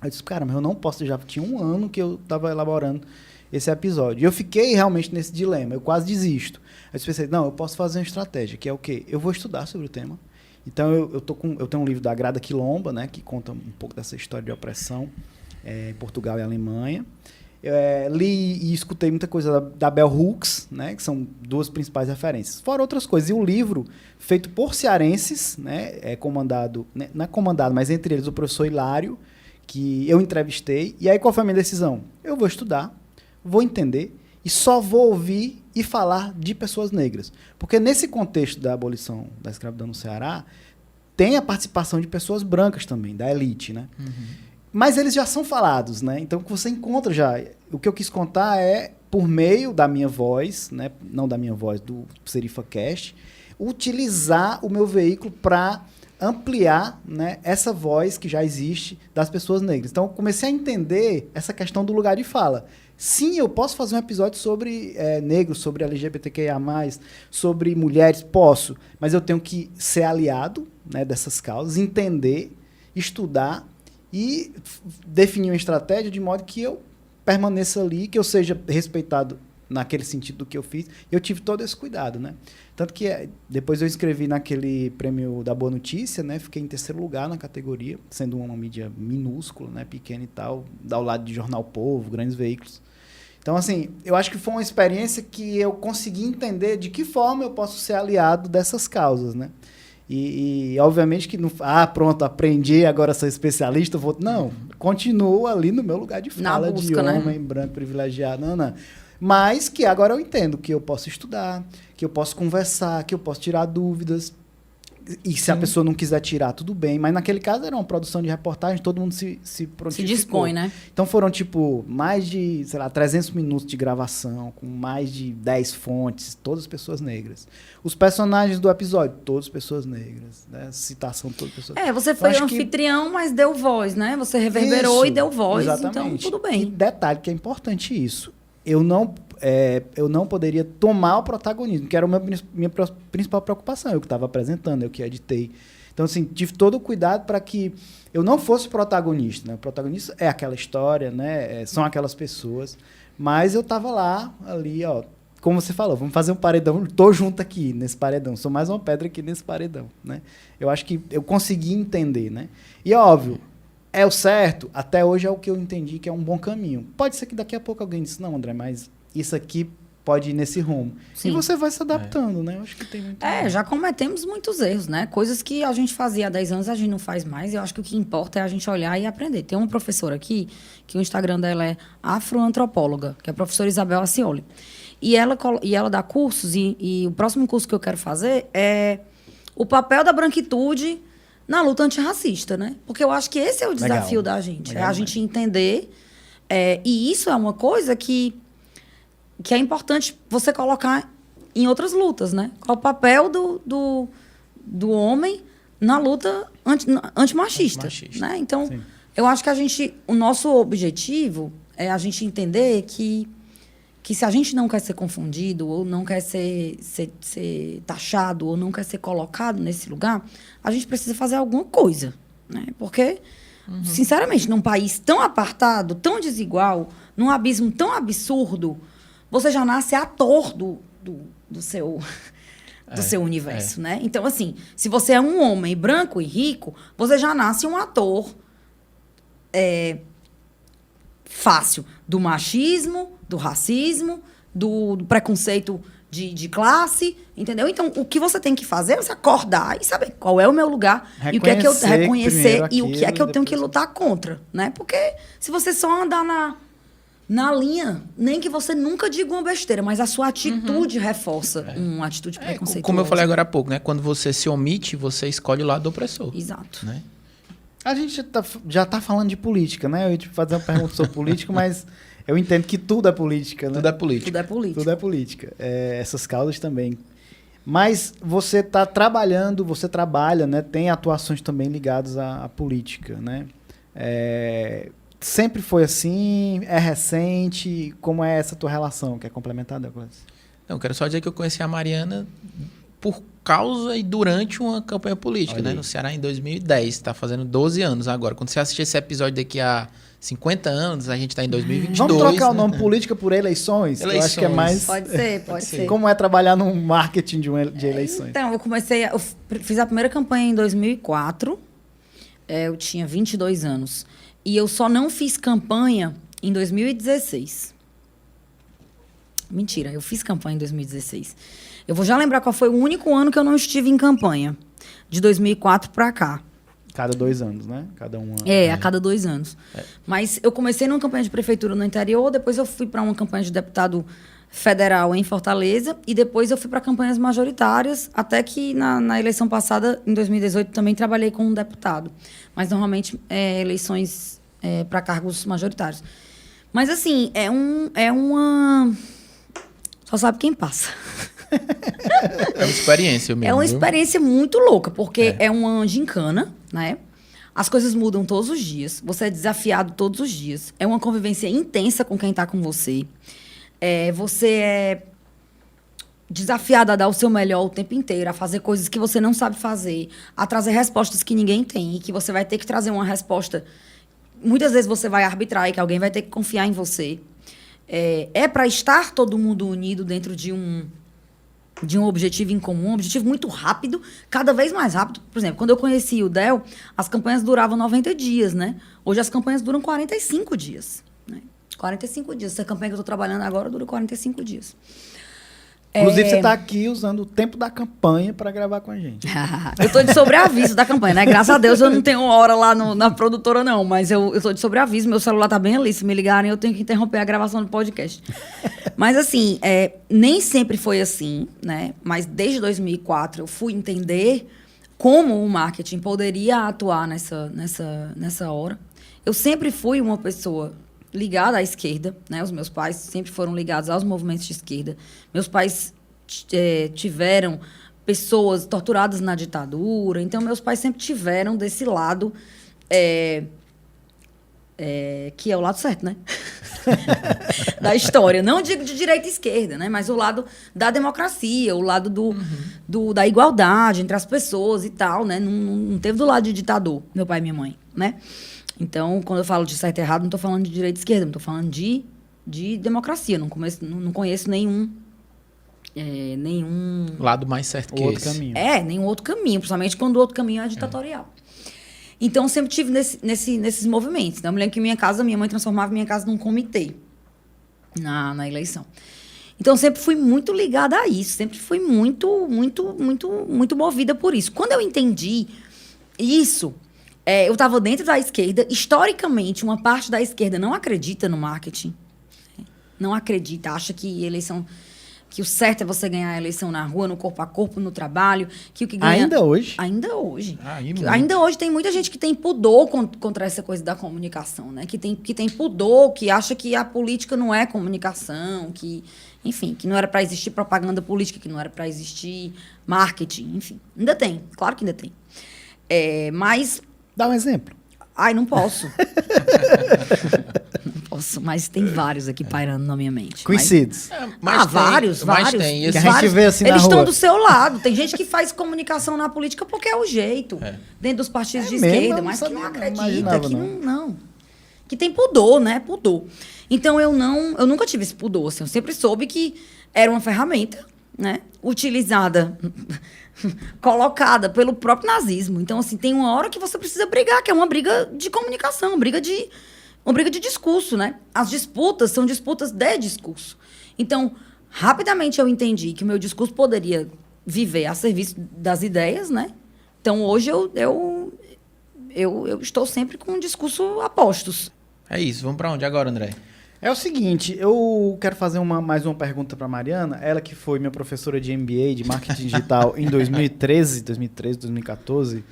Eu disse, cara, mas eu não posso, já tinha um ano que eu estava elaborando esse episódio. E eu fiquei realmente nesse dilema, eu quase desisto. Aí eu pensei, não, eu posso fazer uma estratégia, que é o quê? Eu vou estudar sobre o tema. Então, eu tenho um livro da Grada Quilomba, né, que conta um pouco dessa história de opressão em Portugal e Alemanha. Li e escutei muita coisa da Bell Hooks, né, que são duas principais referências. Fora outras coisas. E um livro feito por cearenses, né, comandado, né, não é comandado, mas entre eles o professor Hilário, que eu entrevistei. E aí, qual foi a minha decisão? Eu vou estudar, vou entender e só vou ouvir e falar de pessoas negras. Porque nesse contexto da abolição da escravidão no Ceará, tem a participação de pessoas brancas também, da elite, né? Mas eles já são falados, né? Então, o que você encontra já... O que eu quis contar é, por meio da minha voz, né? Não da minha voz, do SerifaCast, utilizar o meu veículo para ampliar, né, essa voz que já existe das pessoas negras. Então, eu comecei a entender essa questão do lugar de fala. Sim, eu posso fazer um episódio sobre negros, sobre LGBTQIA+, sobre mulheres, posso, mas eu tenho que ser aliado, né, dessas causas, entender, estudar e definir uma estratégia de modo que eu permaneça ali, que eu seja respeitado naquele sentido do que eu fiz. Eu tive todo esse cuidado, né? Tanto que depois eu escrevi naquele prêmio da Boa Notícia, né? Fiquei em 3º lugar na categoria, sendo uma mídia minúscula, né? Pequena e tal, ao lado de Jornal Povo, grandes veículos. Então, assim, eu acho que foi uma experiência que eu consegui entender de que forma eu posso ser aliado dessas causas, né? E obviamente que não... pronto, aprendi, agora sou especialista, vou... Não, continuo ali no meu lugar de fala, busca, de homem, né? Branco, privilegiado, não. Mas que agora eu entendo que eu posso estudar, que eu posso conversar, que eu posso tirar dúvidas. E se a pessoa não quiser tirar, tudo bem. Mas naquele caso era uma produção de reportagem, todo mundo se prontificou. Se dispõe, né? Então foram, mais de, 300 minutos de gravação, com mais de 10 fontes, todas pessoas negras. Os personagens do episódio, todas pessoas negras. Né? Citação, todas pessoas negras. Você foi anfitrião, mas deu voz, né? Você reverberou e deu voz, exatamente. Então tudo bem. E detalhe que é importante isso. Eu não poderia tomar o protagonismo, que era a minha principal preocupação. Eu que estava apresentando, eu que editei. Então, assim, tive todo o cuidado para que eu não fosse protagonista. Né? O protagonista é aquela história, né? São aquelas pessoas. Mas eu estava lá, ali, ó, como você falou, vamos fazer um paredão. Estou junto aqui nesse paredão. Sou mais uma pedra aqui nesse paredão. Né? Eu acho que eu consegui entender. Né? E é óbvio, é o certo, até hoje é o que eu entendi que é um bom caminho. Pode ser que daqui a pouco alguém disse, não, André, mas isso aqui pode ir nesse rumo. Sim. E você vai se adaptando, né? Eu acho que tem muito... já cometemos muitos erros, né? Coisas que a gente fazia há 10 anos, a gente não faz mais. Eu acho que o que importa é a gente olhar e aprender. Tem uma professora aqui, que o Instagram dela é afroantropóloga, que é a professora Isabel Acioli. E ela dá cursos, e o próximo curso que eu quero fazer é o papel da branquitude na luta antirracista, né? Porque eu acho que esse é o desafio da gente. Legal, a gente entender. E isso é uma coisa que é importante você colocar em outras lutas, né? Qual o papel do homem na luta antimachista, né? Então, eu acho que o nosso objetivo é a gente entender que se a gente não quer ser confundido, ou não quer ser taxado, ou não quer ser colocado nesse lugar, a gente precisa fazer alguma coisa, né? Porque, sinceramente, num país tão apartado, tão desigual, num abismo tão absurdo, você já nasce ator do seu universo, né? Então, assim, se você é um homem branco e rico, você já nasce um ator fácil do machismo, do racismo, do preconceito de classe, entendeu? Então, o que você tem que fazer é você acordar e saber qual é o meu lugar e o que é que eu reconhecer e o que é que eu tenho que lutar contra, né? Porque se você só andar na linha, nem que você nunca diga uma besteira, mas a sua atitude reforça uma atitude preconceituosa. Como eu falei agora há pouco, né? Quando você se omite, você escolhe o lado do opressor. Exato. Né? A gente já tá falando de política, né? Eu ia te fazer uma pergunta sobre política, mas eu entendo que tudo é política, né? Tudo é política. Tudo é política. Tudo é política. Essas causas também. Mas você está trabalhando, você trabalha, né? Tem atuações também ligadas à política, né? Sempre foi assim? É recente? Como é essa tua relação? Quer complementar, Douglas? Não, quero só dizer que eu conheci a Mariana por causa e durante uma campanha política, né? No Ceará em 2010. Está fazendo 12 anos agora. Quando você assistir esse episódio daqui a 50 anos, a gente está em 2022. Vamos trocar o nome política por eleições? Eu acho que é mais... Pode ser. Como é trabalhar no marketing de eleições? Então, eu fiz a primeira campanha em 2004. Eu tinha 22 anos. E eu só não fiz campanha em 2016. Mentira, eu fiz campanha em 2016. Eu vou já lembrar qual foi o único ano que eu não estive em campanha. De 2004 para cá. Cada 2 anos, né? Cada um ano. A cada 2 anos. Mas eu comecei numa campanha de prefeitura no interior, depois eu fui para uma campanha de deputado federal em Fortaleza, e depois eu fui para campanhas majoritárias, até que na eleição passada, em 2018, também trabalhei com um deputado. Mas, normalmente, eleições para cargos majoritários. Mas, assim, é uma... Só sabe quem passa. É uma experiência mesmo. É uma experiência muito louca, porque é uma gincana, né? As coisas mudam todos os dias. Você é desafiado todos os dias. É uma convivência intensa com quem está com você. Você é desafiado a dar o seu melhor o tempo inteiro, a fazer coisas que você não sabe fazer, a trazer respostas que ninguém tem e que você vai ter que trazer uma resposta. Muitas vezes você vai arbitrar e que alguém vai ter que confiar em você. Para estar todo mundo unido dentro de um objetivo em comum, um objetivo muito rápido, cada vez mais rápido. Por exemplo, quando eu conheci o Del, as campanhas duravam 90 dias, né? Hoje as campanhas duram 45 dias. Né? 45 dias. Essa campanha que eu estou trabalhando agora dura 45 dias. Inclusive, você está aqui usando o tempo da campanha para gravar com a gente. Eu estou de sobreaviso da campanha, né? Graças a Deus eu não tenho hora lá na produtora, não. Mas eu estou de sobreaviso, meu celular está bem ali. Se me ligarem, eu tenho que interromper a gravação do podcast. Mas, assim, nem sempre foi assim, né? Mas desde 2004 eu fui entender como o marketing poderia atuar nessa hora. Eu sempre fui uma pessoa ligada à esquerda, né? Os meus pais sempre foram ligados aos movimentos de esquerda. Meus pais tiveram pessoas torturadas na ditadura. Então, meus pais sempre tiveram desse lado, que é o lado certo, né? Da história. Não digo de direita e esquerda, né? Mas o lado da democracia, o lado da igualdade entre as pessoas e tal, né? Não teve do lado de ditador, meu pai e minha mãe, né? Então, quando eu falo de certo e errado, não estou falando de direita e esquerda, não estou falando de democracia. Não conheço nenhum lado mais certo que outro esse. Caminho. Nenhum outro caminho, principalmente quando o outro caminho é ditatorial. Então, sempre tive nesses movimentos. Então, eu me lembro que minha mãe transformava minha casa num comitê na eleição. Então, sempre fui muito ligada a isso, sempre fui muito, muito, muito, muito movida por isso. Quando eu entendi isso, eu estava dentro da esquerda. Historicamente, uma parte da esquerda não acredita no marketing. Não acredita, acha que o certo é você ganhar a eleição na rua, no corpo a corpo, no trabalho. Que o que ganha... Ainda hoje? Ainda hoje. Ainda hoje tem muita gente que tem pudor contra essa coisa da comunicação, né? Que tem pudor, que acha que a política não é comunicação, que não era para existir propaganda política, que não era para existir marketing, enfim. Ainda tem, claro que ainda tem. Mas... Dá um exemplo. Ai, não posso. Não posso, mas tem vários aqui pairando na minha mente. Conhecidos. Vários. Que a gente vê assim Eles na estão rua. do seu lado. Tem gente que faz comunicação na política porque é o jeito. Dentro dos partidos de esquerda, mas que não acredita, que não. Que tem pudor, né? Pudor. Então, eu nunca tive esse pudor. Assim, eu sempre soube que era uma ferramenta, né? Utilizada, colocada pelo próprio nazismo. Então, assim, tem uma hora que você precisa brigar, que é uma briga de comunicação, uma briga de discurso, né? As disputas são disputas de discurso. Então, rapidamente eu entendi que o meu discurso poderia viver a serviço das ideias, né? Então, hoje eu estou sempre com um discurso a postos. É isso. Vamos para onde agora, André? É o seguinte, eu quero fazer mais uma pergunta para Mariana, ela que foi minha professora de MBA, de Marketing Digital, em 2014,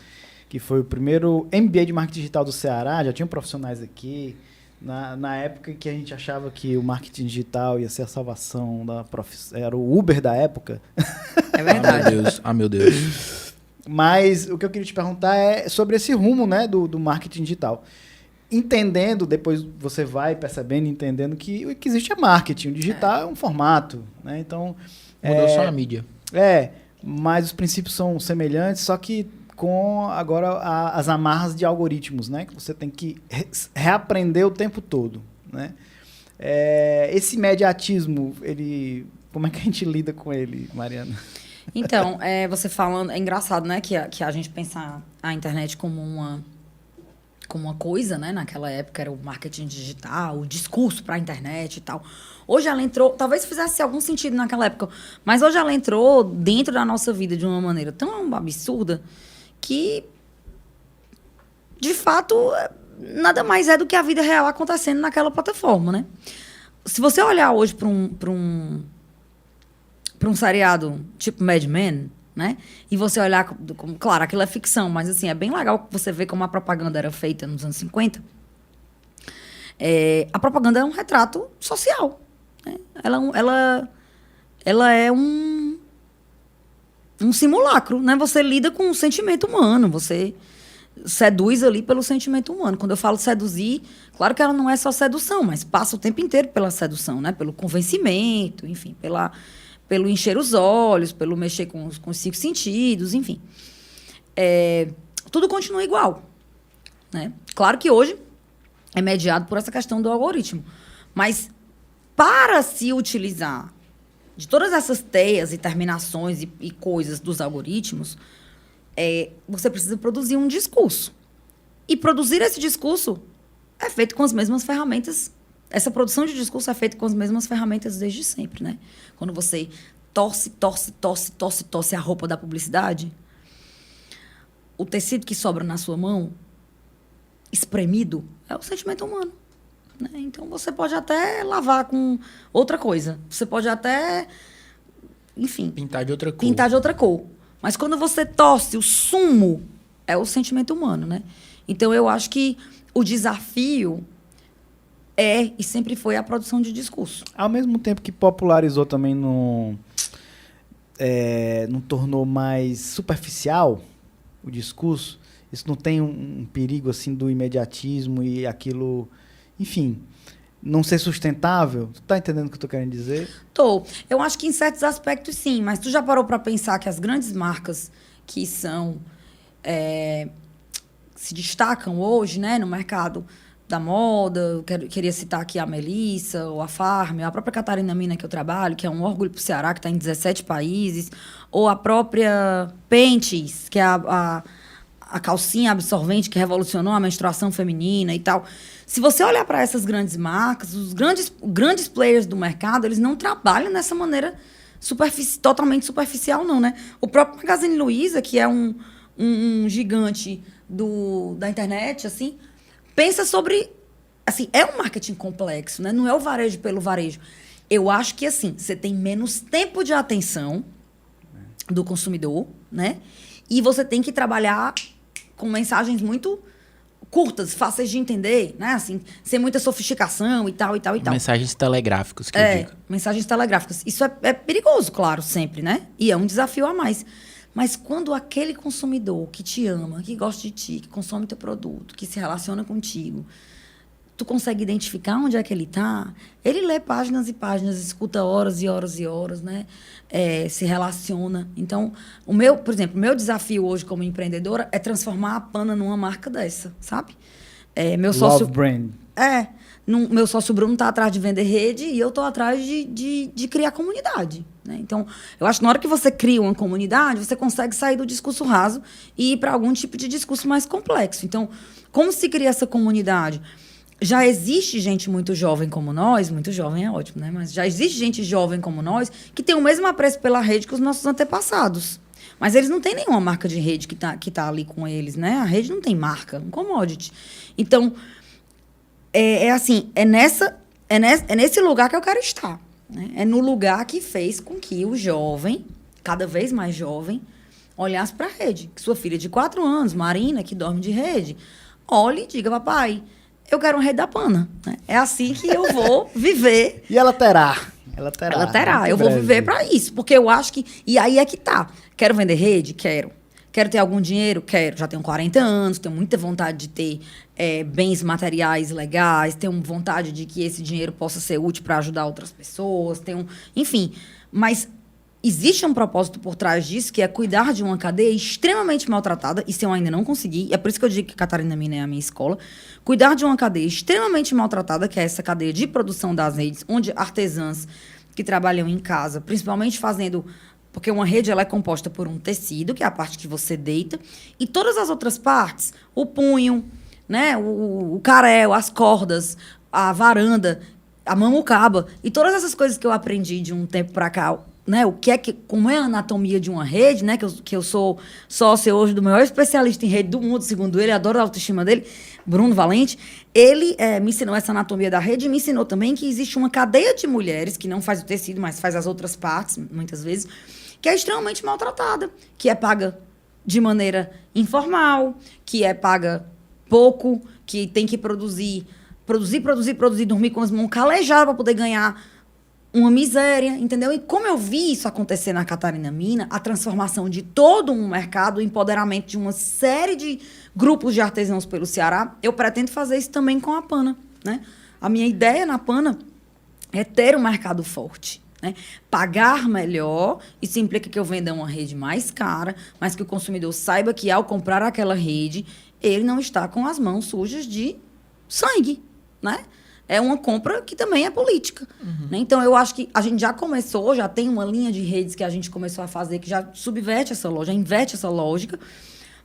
que foi o primeiro MBA de Marketing Digital do Ceará, já tinham profissionais aqui, na época que a gente achava que o marketing digital ia ser a salvação da profissão, era o Uber da época. É verdade. Meu Deus. Mas o que eu queria te perguntar é sobre esse rumo, né, do marketing digital. Entendendo, depois você vai percebendo, entendendo que o que existe é marketing, o digital é um formato, né? Então, mudou só a mídia. Mas os princípios são semelhantes, só que com agora as amarras de algoritmos, né? Que você tem que reaprender o tempo todo, né? Esse imediatismo, como é que a gente lida com ele, Mariana? Então, você falando, é engraçado, né, que a gente pensa a internet como uma coisa, né? Naquela época era o marketing digital, o discurso para a internet e tal. Hoje ela entrou, talvez fizesse algum sentido naquela época, mas hoje ela entrou dentro da nossa vida de uma maneira tão absurda que, de fato, nada mais é do que a vida real acontecendo naquela plataforma, né? Se você olhar hoje para um seriado tipo Mad Men, né? E você olhar, claro, aquilo é ficção, mas assim, é bem legal você ver como a propaganda era feita nos anos 50. A propaganda é um retrato social, né? Ela é um simulacro, né? Você lida com o sentimento humano, você seduz ali pelo sentimento humano. Quando eu falo seduzir, claro que ela não é só sedução, mas passa o tempo inteiro pela sedução, né? Pelo convencimento, enfim, pelo encher os olhos, pelo mexer com os 5 sentidos, enfim. Tudo continua igual, né? Claro que hoje é mediado por essa questão do algoritmo. Mas para se utilizar de todas essas teias e terminações e coisas dos algoritmos, você precisa produzir um discurso. E produzir esse discurso é feito com as mesmas ferramentas. Essa produção de discurso é feita com as mesmas ferramentas desde sempre, né? Quando você torce a roupa da publicidade, o tecido que sobra na sua mão, espremido, é o sentimento humano, né? Então, você pode até lavar com outra coisa. Você pode até, enfim... Pintar de outra cor. Mas quando você torce, o sumo é o sentimento humano, né? Então, eu acho que o desafio e sempre foi a produção de discurso. Ao mesmo tempo que popularizou também não tornou mais superficial o discurso, isso não tem um perigo assim do imediatismo e aquilo, enfim, não ser sustentável? Tu tá entendendo o que eu tô querendo dizer? Tô. Eu acho que em certos aspectos sim, mas tu já parou para pensar que as grandes marcas que são se destacam hoje, né, no mercado da moda, queria citar aqui a Melissa, ou a Farm, a própria Catarina Mina que eu trabalho, que é um orgulho para o Ceará, que está em 17 países, ou a própria Pentes, que é a calcinha absorvente que revolucionou a menstruação feminina e tal. Se você olhar para essas grandes marcas, os grandes players do mercado, eles não trabalham dessa maneira totalmente superficial, não, né? O próprio Magazine Luiza, que é um gigante da internet, assim, pensa sobre... Assim, é um marketing complexo, né? Não é o varejo pelo varejo. Eu acho que, assim, você tem menos tempo de atenção do consumidor, né? E você tem que trabalhar com mensagens muito curtas, fáceis de entender, né? Assim, sem muita sofisticação e tal. Mensagens telegráficas, que eu digo. Mensagens telegráficas. Isso é perigoso, claro, sempre, né? E é um desafio a mais. Mas quando aquele consumidor que te ama, que gosta de ti, que consome teu produto, que se relaciona contigo, tu consegue identificar onde é que ele está, ele lê páginas e páginas, escuta horas e horas e horas, né? Se relaciona. Então, por exemplo, o meu desafio hoje como empreendedora é transformar a Pana numa marca dessa, sabe? Meu sócio... Love brand. Meu sócio Bruno está atrás de vender rede e eu estou atrás de criar comunidade. Né? Então, eu acho que na hora que você cria uma comunidade, você consegue sair do discurso raso e ir para algum tipo de discurso mais complexo. Então, como se cria essa comunidade? Já existe gente muito jovem como nós, muito jovem é ótimo, né? Mas já existe gente jovem como nós que tem o mesmo apreço pela rede que os nossos antepassados. Mas eles não têm nenhuma marca de rede que tá ali com eles, né? A rede não tem marca, um commodity. Então, nesse lugar que eu quero estar. Né? É no lugar que fez com que o jovem, cada vez mais jovem, olhasse para a rede. Que sua filha de 4 anos, Marina, que dorme de rede, olhe e diga, papai, eu quero uma rede da Pana. Né? É assim que eu vou viver. E ela terá. Ela terá. Eu vou viver para isso. Porque eu acho que... E aí é que tá. Quero vender rede? Quero. Quero ter algum dinheiro? Quero. Já tenho 40 anos, tenho muita vontade de ter bens materiais legais, tenho vontade de que esse dinheiro possa ser útil para ajudar outras pessoas, enfim. Mas existe um propósito por trás disso, que é cuidar de uma cadeia extremamente maltratada. Isso eu ainda não consegui. É por isso que eu digo que Catarina-Mina é a minha escola. Cuidar de uma cadeia extremamente maltratada, que é essa cadeia de produção das redes, onde artesãs que trabalham em casa, principalmente fazendo... Porque uma rede ela é composta por um tecido, que é a parte que você deita, e todas as outras partes, o punho, né, o carel, as cordas, a varanda, a mamucaba, e todas essas coisas que eu aprendi de um tempo para cá, né, como é a anatomia de uma rede, né, que eu sou sócia hoje do maior especialista em rede do mundo, segundo ele, adoro a autoestima dele, Bruno Valente. Ele me ensinou essa anatomia da rede e me ensinou também que existe uma cadeia de mulheres, que não faz o tecido, mas faz as outras partes, muitas vezes, que é extremamente maltratada, que é paga de maneira informal, que é paga pouco, que tem que produzir, dormir com as mãos calejadas para poder ganhar uma miséria, entendeu? E como eu vi isso acontecer na Catarina-Mina, a transformação de todo um mercado, o empoderamento de uma série de grupos de artesãos pelo Ceará, eu pretendo fazer isso também com a Pana, né? A minha ideia na Pana é ter um mercado forte. Né? Pagar melhor, isso implica que eu venda uma rede mais cara, mas que o consumidor saiba que, ao comprar aquela rede, ele não está com as mãos sujas de sangue. Né? É uma compra que também é política. Uhum. Né? Então, eu acho que a gente já começou, já tem uma linha de redes que a gente começou a fazer, que já subverte essa lógica, inverte essa lógica,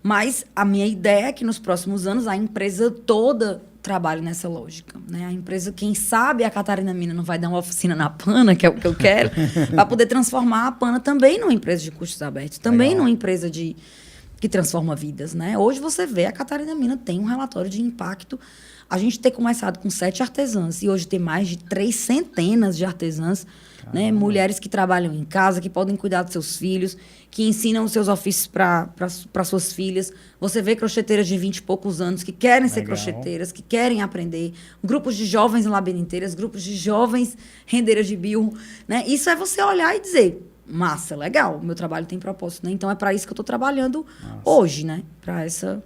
mas a minha ideia é que, nos próximos anos, a empresa toda trabalhe nessa lógica. Né? A empresa, quem sabe a Catarina-Mina não vai dar uma oficina na Pana, que é o que eu quero, para poder transformar a Pana também numa empresa de custos abertos, também numa empresa que transforma vidas. Né? Hoje você vê, a Catarina-Mina tem um relatório de impacto. A gente ter começado com 7 artesãs e hoje tem mais de 300 de artesãs, né? Mulheres que trabalham em casa, que podem cuidar dos seus filhos, que ensinam os seus ofícios para suas filhas. Você vê crocheteiras de 20 e poucos anos que querem ser crocheteiras, que querem aprender. Grupos de jovens labirinteiras, grupos de jovens rendeiras de birro. Né? Isso é você olhar e dizer, massa, legal, o meu trabalho tem propósito. Né? Então, é para isso que eu estou trabalhando hoje, né? Para esse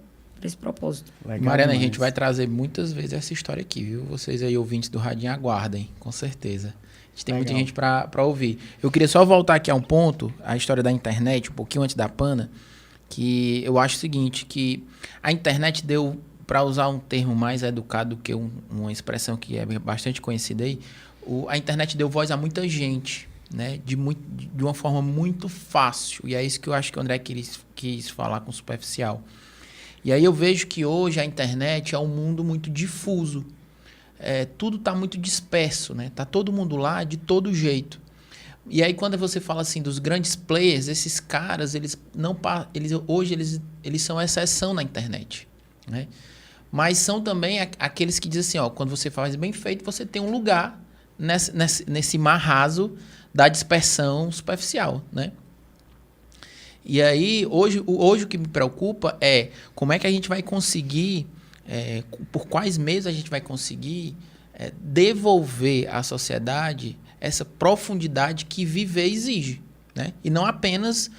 propósito. Legal, Mariana, a gente vai trazer muitas vezes essa história aqui, viu? Vocês aí, ouvintes do Radinho, aguardem, com certeza. A gente tem muita gente para ouvir. Eu queria só voltar aqui a um ponto, a história da internet, um pouquinho antes da Pana, que eu acho o seguinte, que a internet deu, para usar um termo mais educado do que uma expressão que é bastante conhecida aí, a internet deu voz a muita gente, né? De uma forma muito fácil. E é isso que eu acho que o André quis falar com superficial. E aí eu vejo que hoje a internet é um mundo muito difuso. Tudo está muito disperso, né? Tá todo mundo lá de todo jeito. E aí quando você fala assim dos grandes players, esses caras, hoje eles são exceção na internet, né? Mas são também aqueles que dizem assim, ó, quando você faz bem feito, você tem um lugar nesse mar raso da dispersão superficial, né? E aí, hoje o que me preocupa é como é que a gente vai conseguir, por quais meios a gente vai conseguir devolver à sociedade essa profundidade que viver exige, né? E não apenas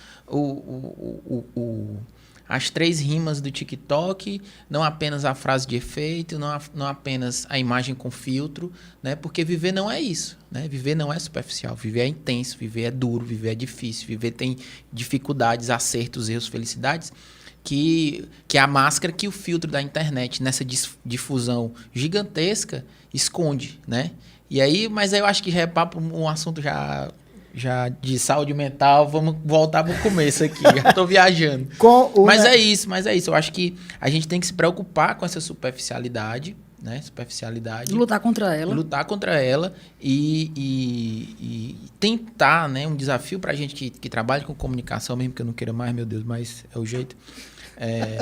as 3 rimas do TikTok, não apenas a frase de efeito, não apenas a imagem com filtro, né? Porque viver não é isso, né? Viver não é superficial, viver é intenso, viver é duro, viver é difícil, viver tem dificuldades, acertos, erros, felicidades, que é a máscara que o filtro da internet, nessa difusão gigantesca, esconde, né? E aí, mas aí eu acho que já é papo, um assunto já de saúde mental, vamos voltar pro começo aqui, já tô viajando. Mas é isso, eu acho que a gente tem que se preocupar com essa superficialidade, né? Lutar contra ela e tentar, né? Um desafio pra gente que trabalha com comunicação, mesmo que eu não queira mais, meu Deus, mas é o jeito.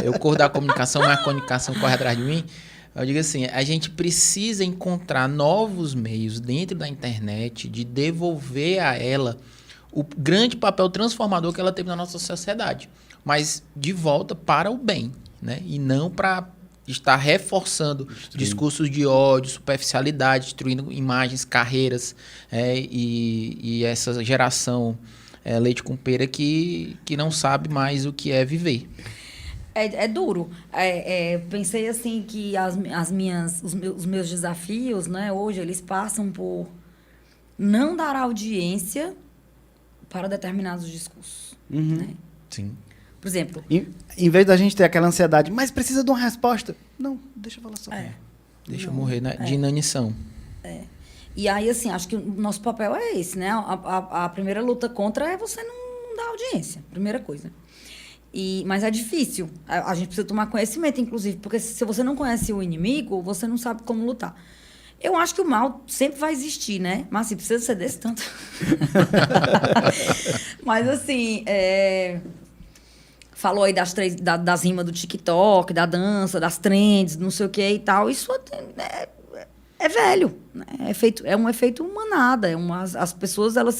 Eu corro da comunicação, mas a comunicação corre atrás de mim. Eu digo assim, a gente precisa encontrar novos meios dentro da internet de devolver a ela o grande papel transformador que ela teve na nossa sociedade, mas de volta para o bem, né? E não para estar reforçando discursos de ódio, superficialidade, destruindo imagens, carreiras, e essa geração leite com pera que não sabe mais o que é viver. É duro. Pensei assim que os meus desafios, né, hoje, eles passam por não dar audiência para determinados discursos. Uhum. Né? Sim. Por exemplo... Em vez da gente ter aquela ansiedade, mas precisa de uma resposta. Não, deixa eu falar só. Deixa eu morrer de inanição. E aí, assim, acho que o nosso papel é esse, né? A primeira luta contra é você não dar audiência. Primeira coisa. Mas é difícil. A gente precisa tomar conhecimento, inclusive, porque se você não conhece o inimigo, você não sabe como lutar. Eu acho que o mal sempre vai existir, né? Mas assim, precisa ser desse tanto. Mas assim, falou aí das rimas do TikTok, da dança, das trends, não sei o que e tal. Isso é velho. Né? É um efeito manada. As pessoas elas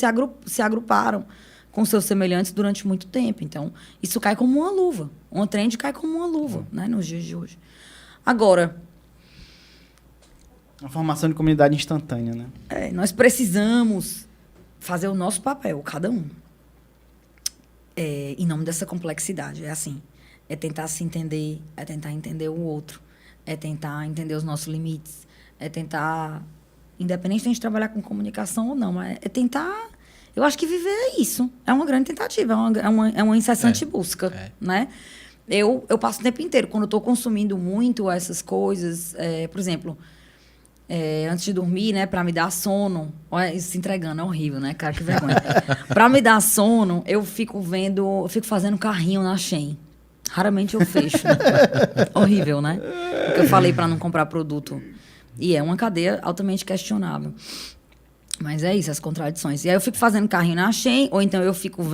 se agruparam com seus semelhantes durante muito tempo. Então, isso cai como uma luva. Uma trend cai como uma luva, né, nos dias de hoje. Agora... A formação de comunidade instantânea, né? Nós precisamos fazer o nosso papel, cada um. Em nome dessa complexidade. É assim. É tentar se entender, é tentar entender o outro, é tentar entender os nossos limites, é tentar... Independente de a gente trabalhar com comunicação ou não, mas é tentar... Eu acho que viver é isso. É uma grande tentativa, é uma incessante busca, né? Eu passo o tempo inteiro, quando eu estou consumindo muito essas coisas, por exemplo, antes de dormir, né, para me dar sono, olha, isso se entregando, é horrível, né, cara, que vergonha. Para me dar sono, eu fico fazendo carrinho na Shein. Raramente eu fecho. Né? Horrível, né? Porque eu falei para não comprar produto. E é uma cadeia altamente questionável. Mas é isso, as contradições. E aí eu fico fazendo carrinho na Shein, ou então eu fico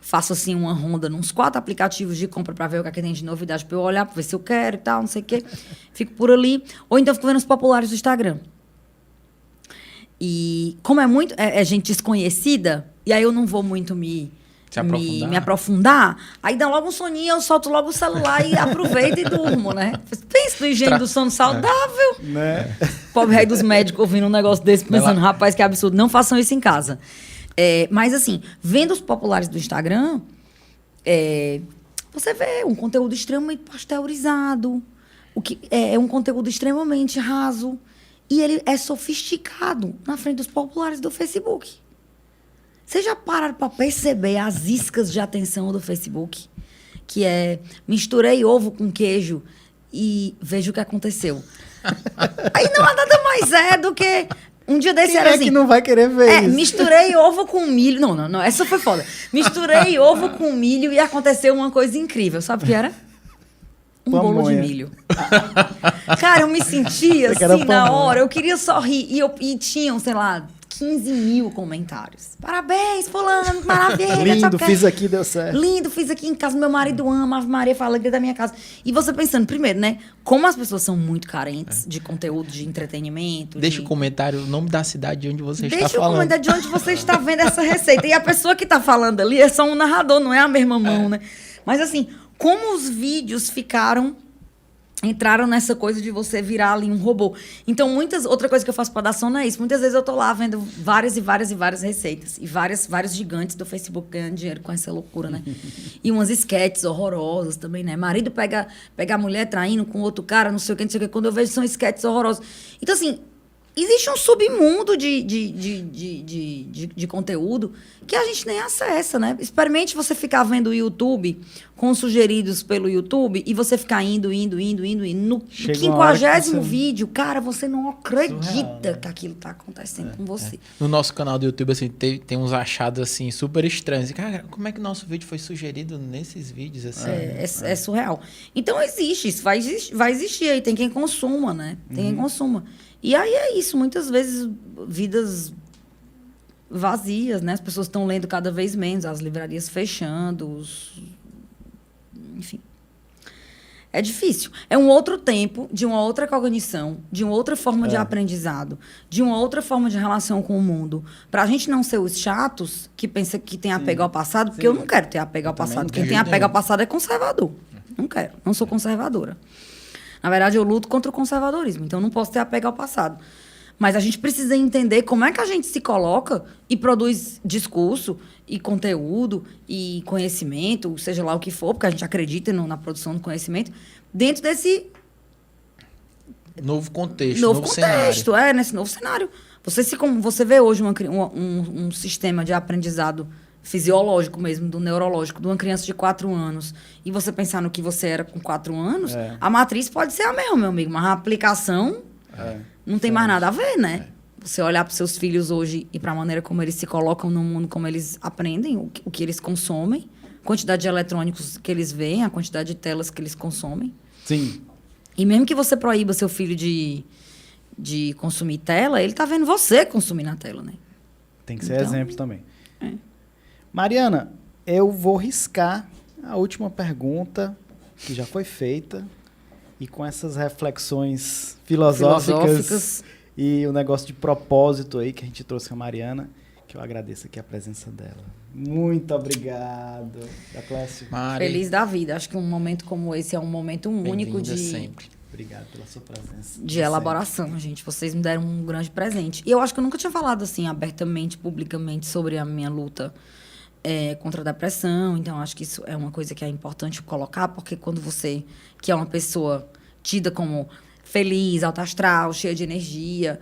faço assim uma ronda nos 4 aplicativos de compra para ver o que tem de novidade, para eu olhar, para ver se eu quero e tal, não sei o quê. Fico por ali. Ou então eu fico vendo os populares do Instagram. E como é gente desconhecida, e aí eu não vou muito me aprofundar, aí dá logo um soninho, eu solto logo o celular e aproveito e durmo, né? Pensa no higiene do sono saudável. Né? Pobre rei dos médicos ouvindo um negócio desse, pensando, rapaz, que absurdo. Não façam isso em casa. Mas, assim, vendo os populares do Instagram, você vê um conteúdo extremamente pasteurizado, é um conteúdo extremamente raso, e ele é sofisticado na frente dos populares do Facebook. Vocês já pararam para perceber as iscas de atenção do Facebook? Que misturei ovo com queijo e vejo o que aconteceu. Aí não há nada mais do que... Um dia desse era assim... que não vai querer ver isso? Misturei ovo com milho... Não, essa foi foda. Misturei ovo com milho e aconteceu uma coisa incrível. Sabe o que era? Bolo de milho. Cara, eu me sentia assim na hora. Eu queria só rir. E tinham, sei lá... 15 mil comentários. Parabéns, fulano, maravilha. Lindo, fiz aqui, deu certo. Lindo, fiz aqui em casa, meu marido ama, Ave Maria, fala alegria da minha casa. E você pensando, primeiro, né? Como as pessoas são muito carentes de conteúdo, de entretenimento. Deixa o comentário, o nome da cidade de onde você está falando. Deixa o comentário de onde você está vendo essa receita. E a pessoa que está falando ali é só um narrador, não é a mesma mão, né? Mas assim, como os vídeos ficaram entraram nessa coisa de você virar ali um robô. Então, outra coisa que eu faço para dar sono é isso. Muitas vezes eu tô lá vendo várias receitas. E vários gigantes do Facebook ganhando dinheiro com essa loucura, né? E umas sketches horrorosas também, né? Marido pega a mulher traindo com outro cara, não sei o que. Quando eu vejo, são sketches horrorosos. Então, assim, existe um submundo de conteúdo que a gente nem acessa, né? Experimente você ficar vendo o YouTube com sugeridos pelo YouTube e você ficar indo. No 50º vídeo, cara, você não acredita que aquilo tá acontecendo com você. No nosso canal do YouTube, assim, tem uns achados, assim, super estranhos. Cara, como é que o nosso vídeo foi sugerido nesses vídeos, assim? É surreal. Então, existe isso. Vai existir aí. Tem quem consuma, né? Tem quem consuma. E aí é isso, muitas vezes vidas vazias, né? As pessoas estão lendo cada vez menos, as livrarias fechando, enfim. É difícil. É um outro tempo, de uma outra cognição, de uma outra forma de aprendizado, de uma outra forma de relação com o mundo. Para a gente não ser os chatos que pensa que tem apego ao passado, porque eu não quero ter apego ao passado. Quem tem apego ao passado é conservador. Não quero, não sou conservadora. Na verdade, eu luto contra o conservadorismo, então não posso ter apego ao passado. Mas a gente precisa entender como é que a gente se coloca e produz discurso e conteúdo e conhecimento, seja lá o que for, porque a gente acredita na produção do conhecimento, dentro desse novo contexto, novo cenário. Nesse novo cenário. Você vê hoje um sistema de aprendizado fisiológico mesmo, do neurológico, de uma criança de 4 anos, e você pensar no que você era com 4 anos, a matriz pode ser a mesma, meu amigo, mas a aplicação não tem mais nada a ver, né? Você olhar para os seus filhos hoje e para a maneira como eles se colocam no mundo, como eles aprendem, o que eles consomem, a quantidade de eletrônicos que eles veem, a quantidade de telas que eles consomem. Sim. E mesmo que você proíba seu filho de consumir tela, ele está vendo você consumir na tela, né? Tem que ser exemplo também. Mariana, eu vou riscar a última pergunta que já foi feita e com essas reflexões filosóficas e o negócio de propósito aí que a gente trouxe com a Mariana, que eu agradeço aqui a presença dela. Muito obrigado, Deoclésio. Feliz da vida. Acho que um momento como esse é um momento único de... sempre. Obrigado pela sua presença. De elaboração, gente. Vocês me deram um grande presente. E eu acho que eu nunca tinha falado assim, abertamente, publicamente, sobre a minha luta contra a depressão. Então, acho que isso é uma coisa que é importante colocar, porque quando você, que é uma pessoa tida como feliz, alta astral, cheia de energia,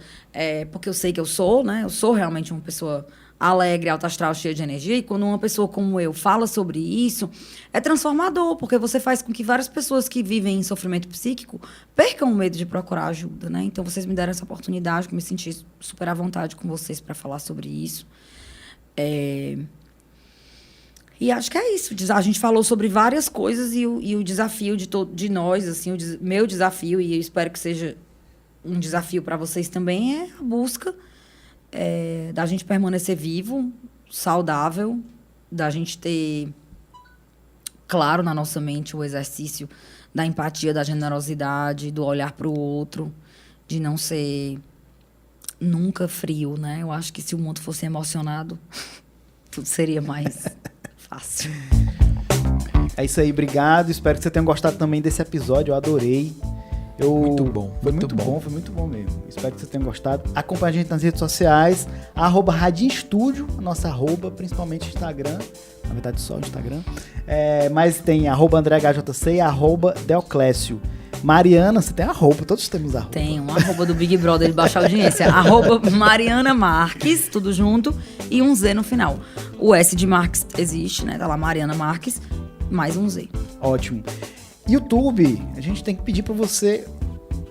porque eu sei que eu sou, né? Eu sou realmente uma pessoa alegre, alta astral, cheia de energia, e quando uma pessoa como eu fala sobre isso, é transformador, porque você faz com que várias pessoas que vivem em sofrimento psíquico percam o medo de procurar ajuda, né? Então, vocês me deram essa oportunidade, que eu me senti super à vontade com vocês para falar sobre isso. E acho que é isso. A gente falou sobre várias coisas e o desafio de nós, assim, meu desafio, e eu espero que seja um desafio para vocês também, é a busca da gente permanecer vivo, saudável, da gente ter claro na nossa mente o exercício da empatia, da generosidade, do olhar para o outro, de não ser nunca frio, né? Eu acho que se o mundo fosse emocionado, tudo seria mais... fácil. É isso aí, obrigado. Espero que você tenha gostado também desse episódio. Eu adorei. Muito bom. Foi muito bom mesmo. Espero que você tenha gostado. Acompanhe a gente nas redes sociais. @Radinho Estúdio, a nossa @, principalmente Instagram. Na verdade, só o Instagram. Mas tem @AndréHJC e @Deoclésio. Mariana, você tem @, todos temos @. Tem um @ do Big Brother de baixa audiência. @Mariana Marques, tudo junto, e um Z no final. O S de Marques existe, né? Tá lá, Mariana Marques, mais um Z. Ótimo. YouTube, a gente tem que pedir pra você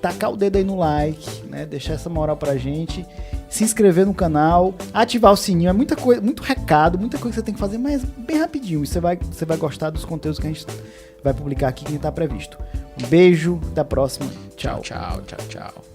tacar o dedo aí no like, né? Deixar essa moral pra gente, se inscrever no canal, ativar o sininho. É muita coisa, muito recado, muita coisa que você tem que fazer, mas bem rapidinho. Você vai gostar dos conteúdos que a gente vai publicar aqui, que está previsto. Um beijo, até a próxima. Tchau. Tchau.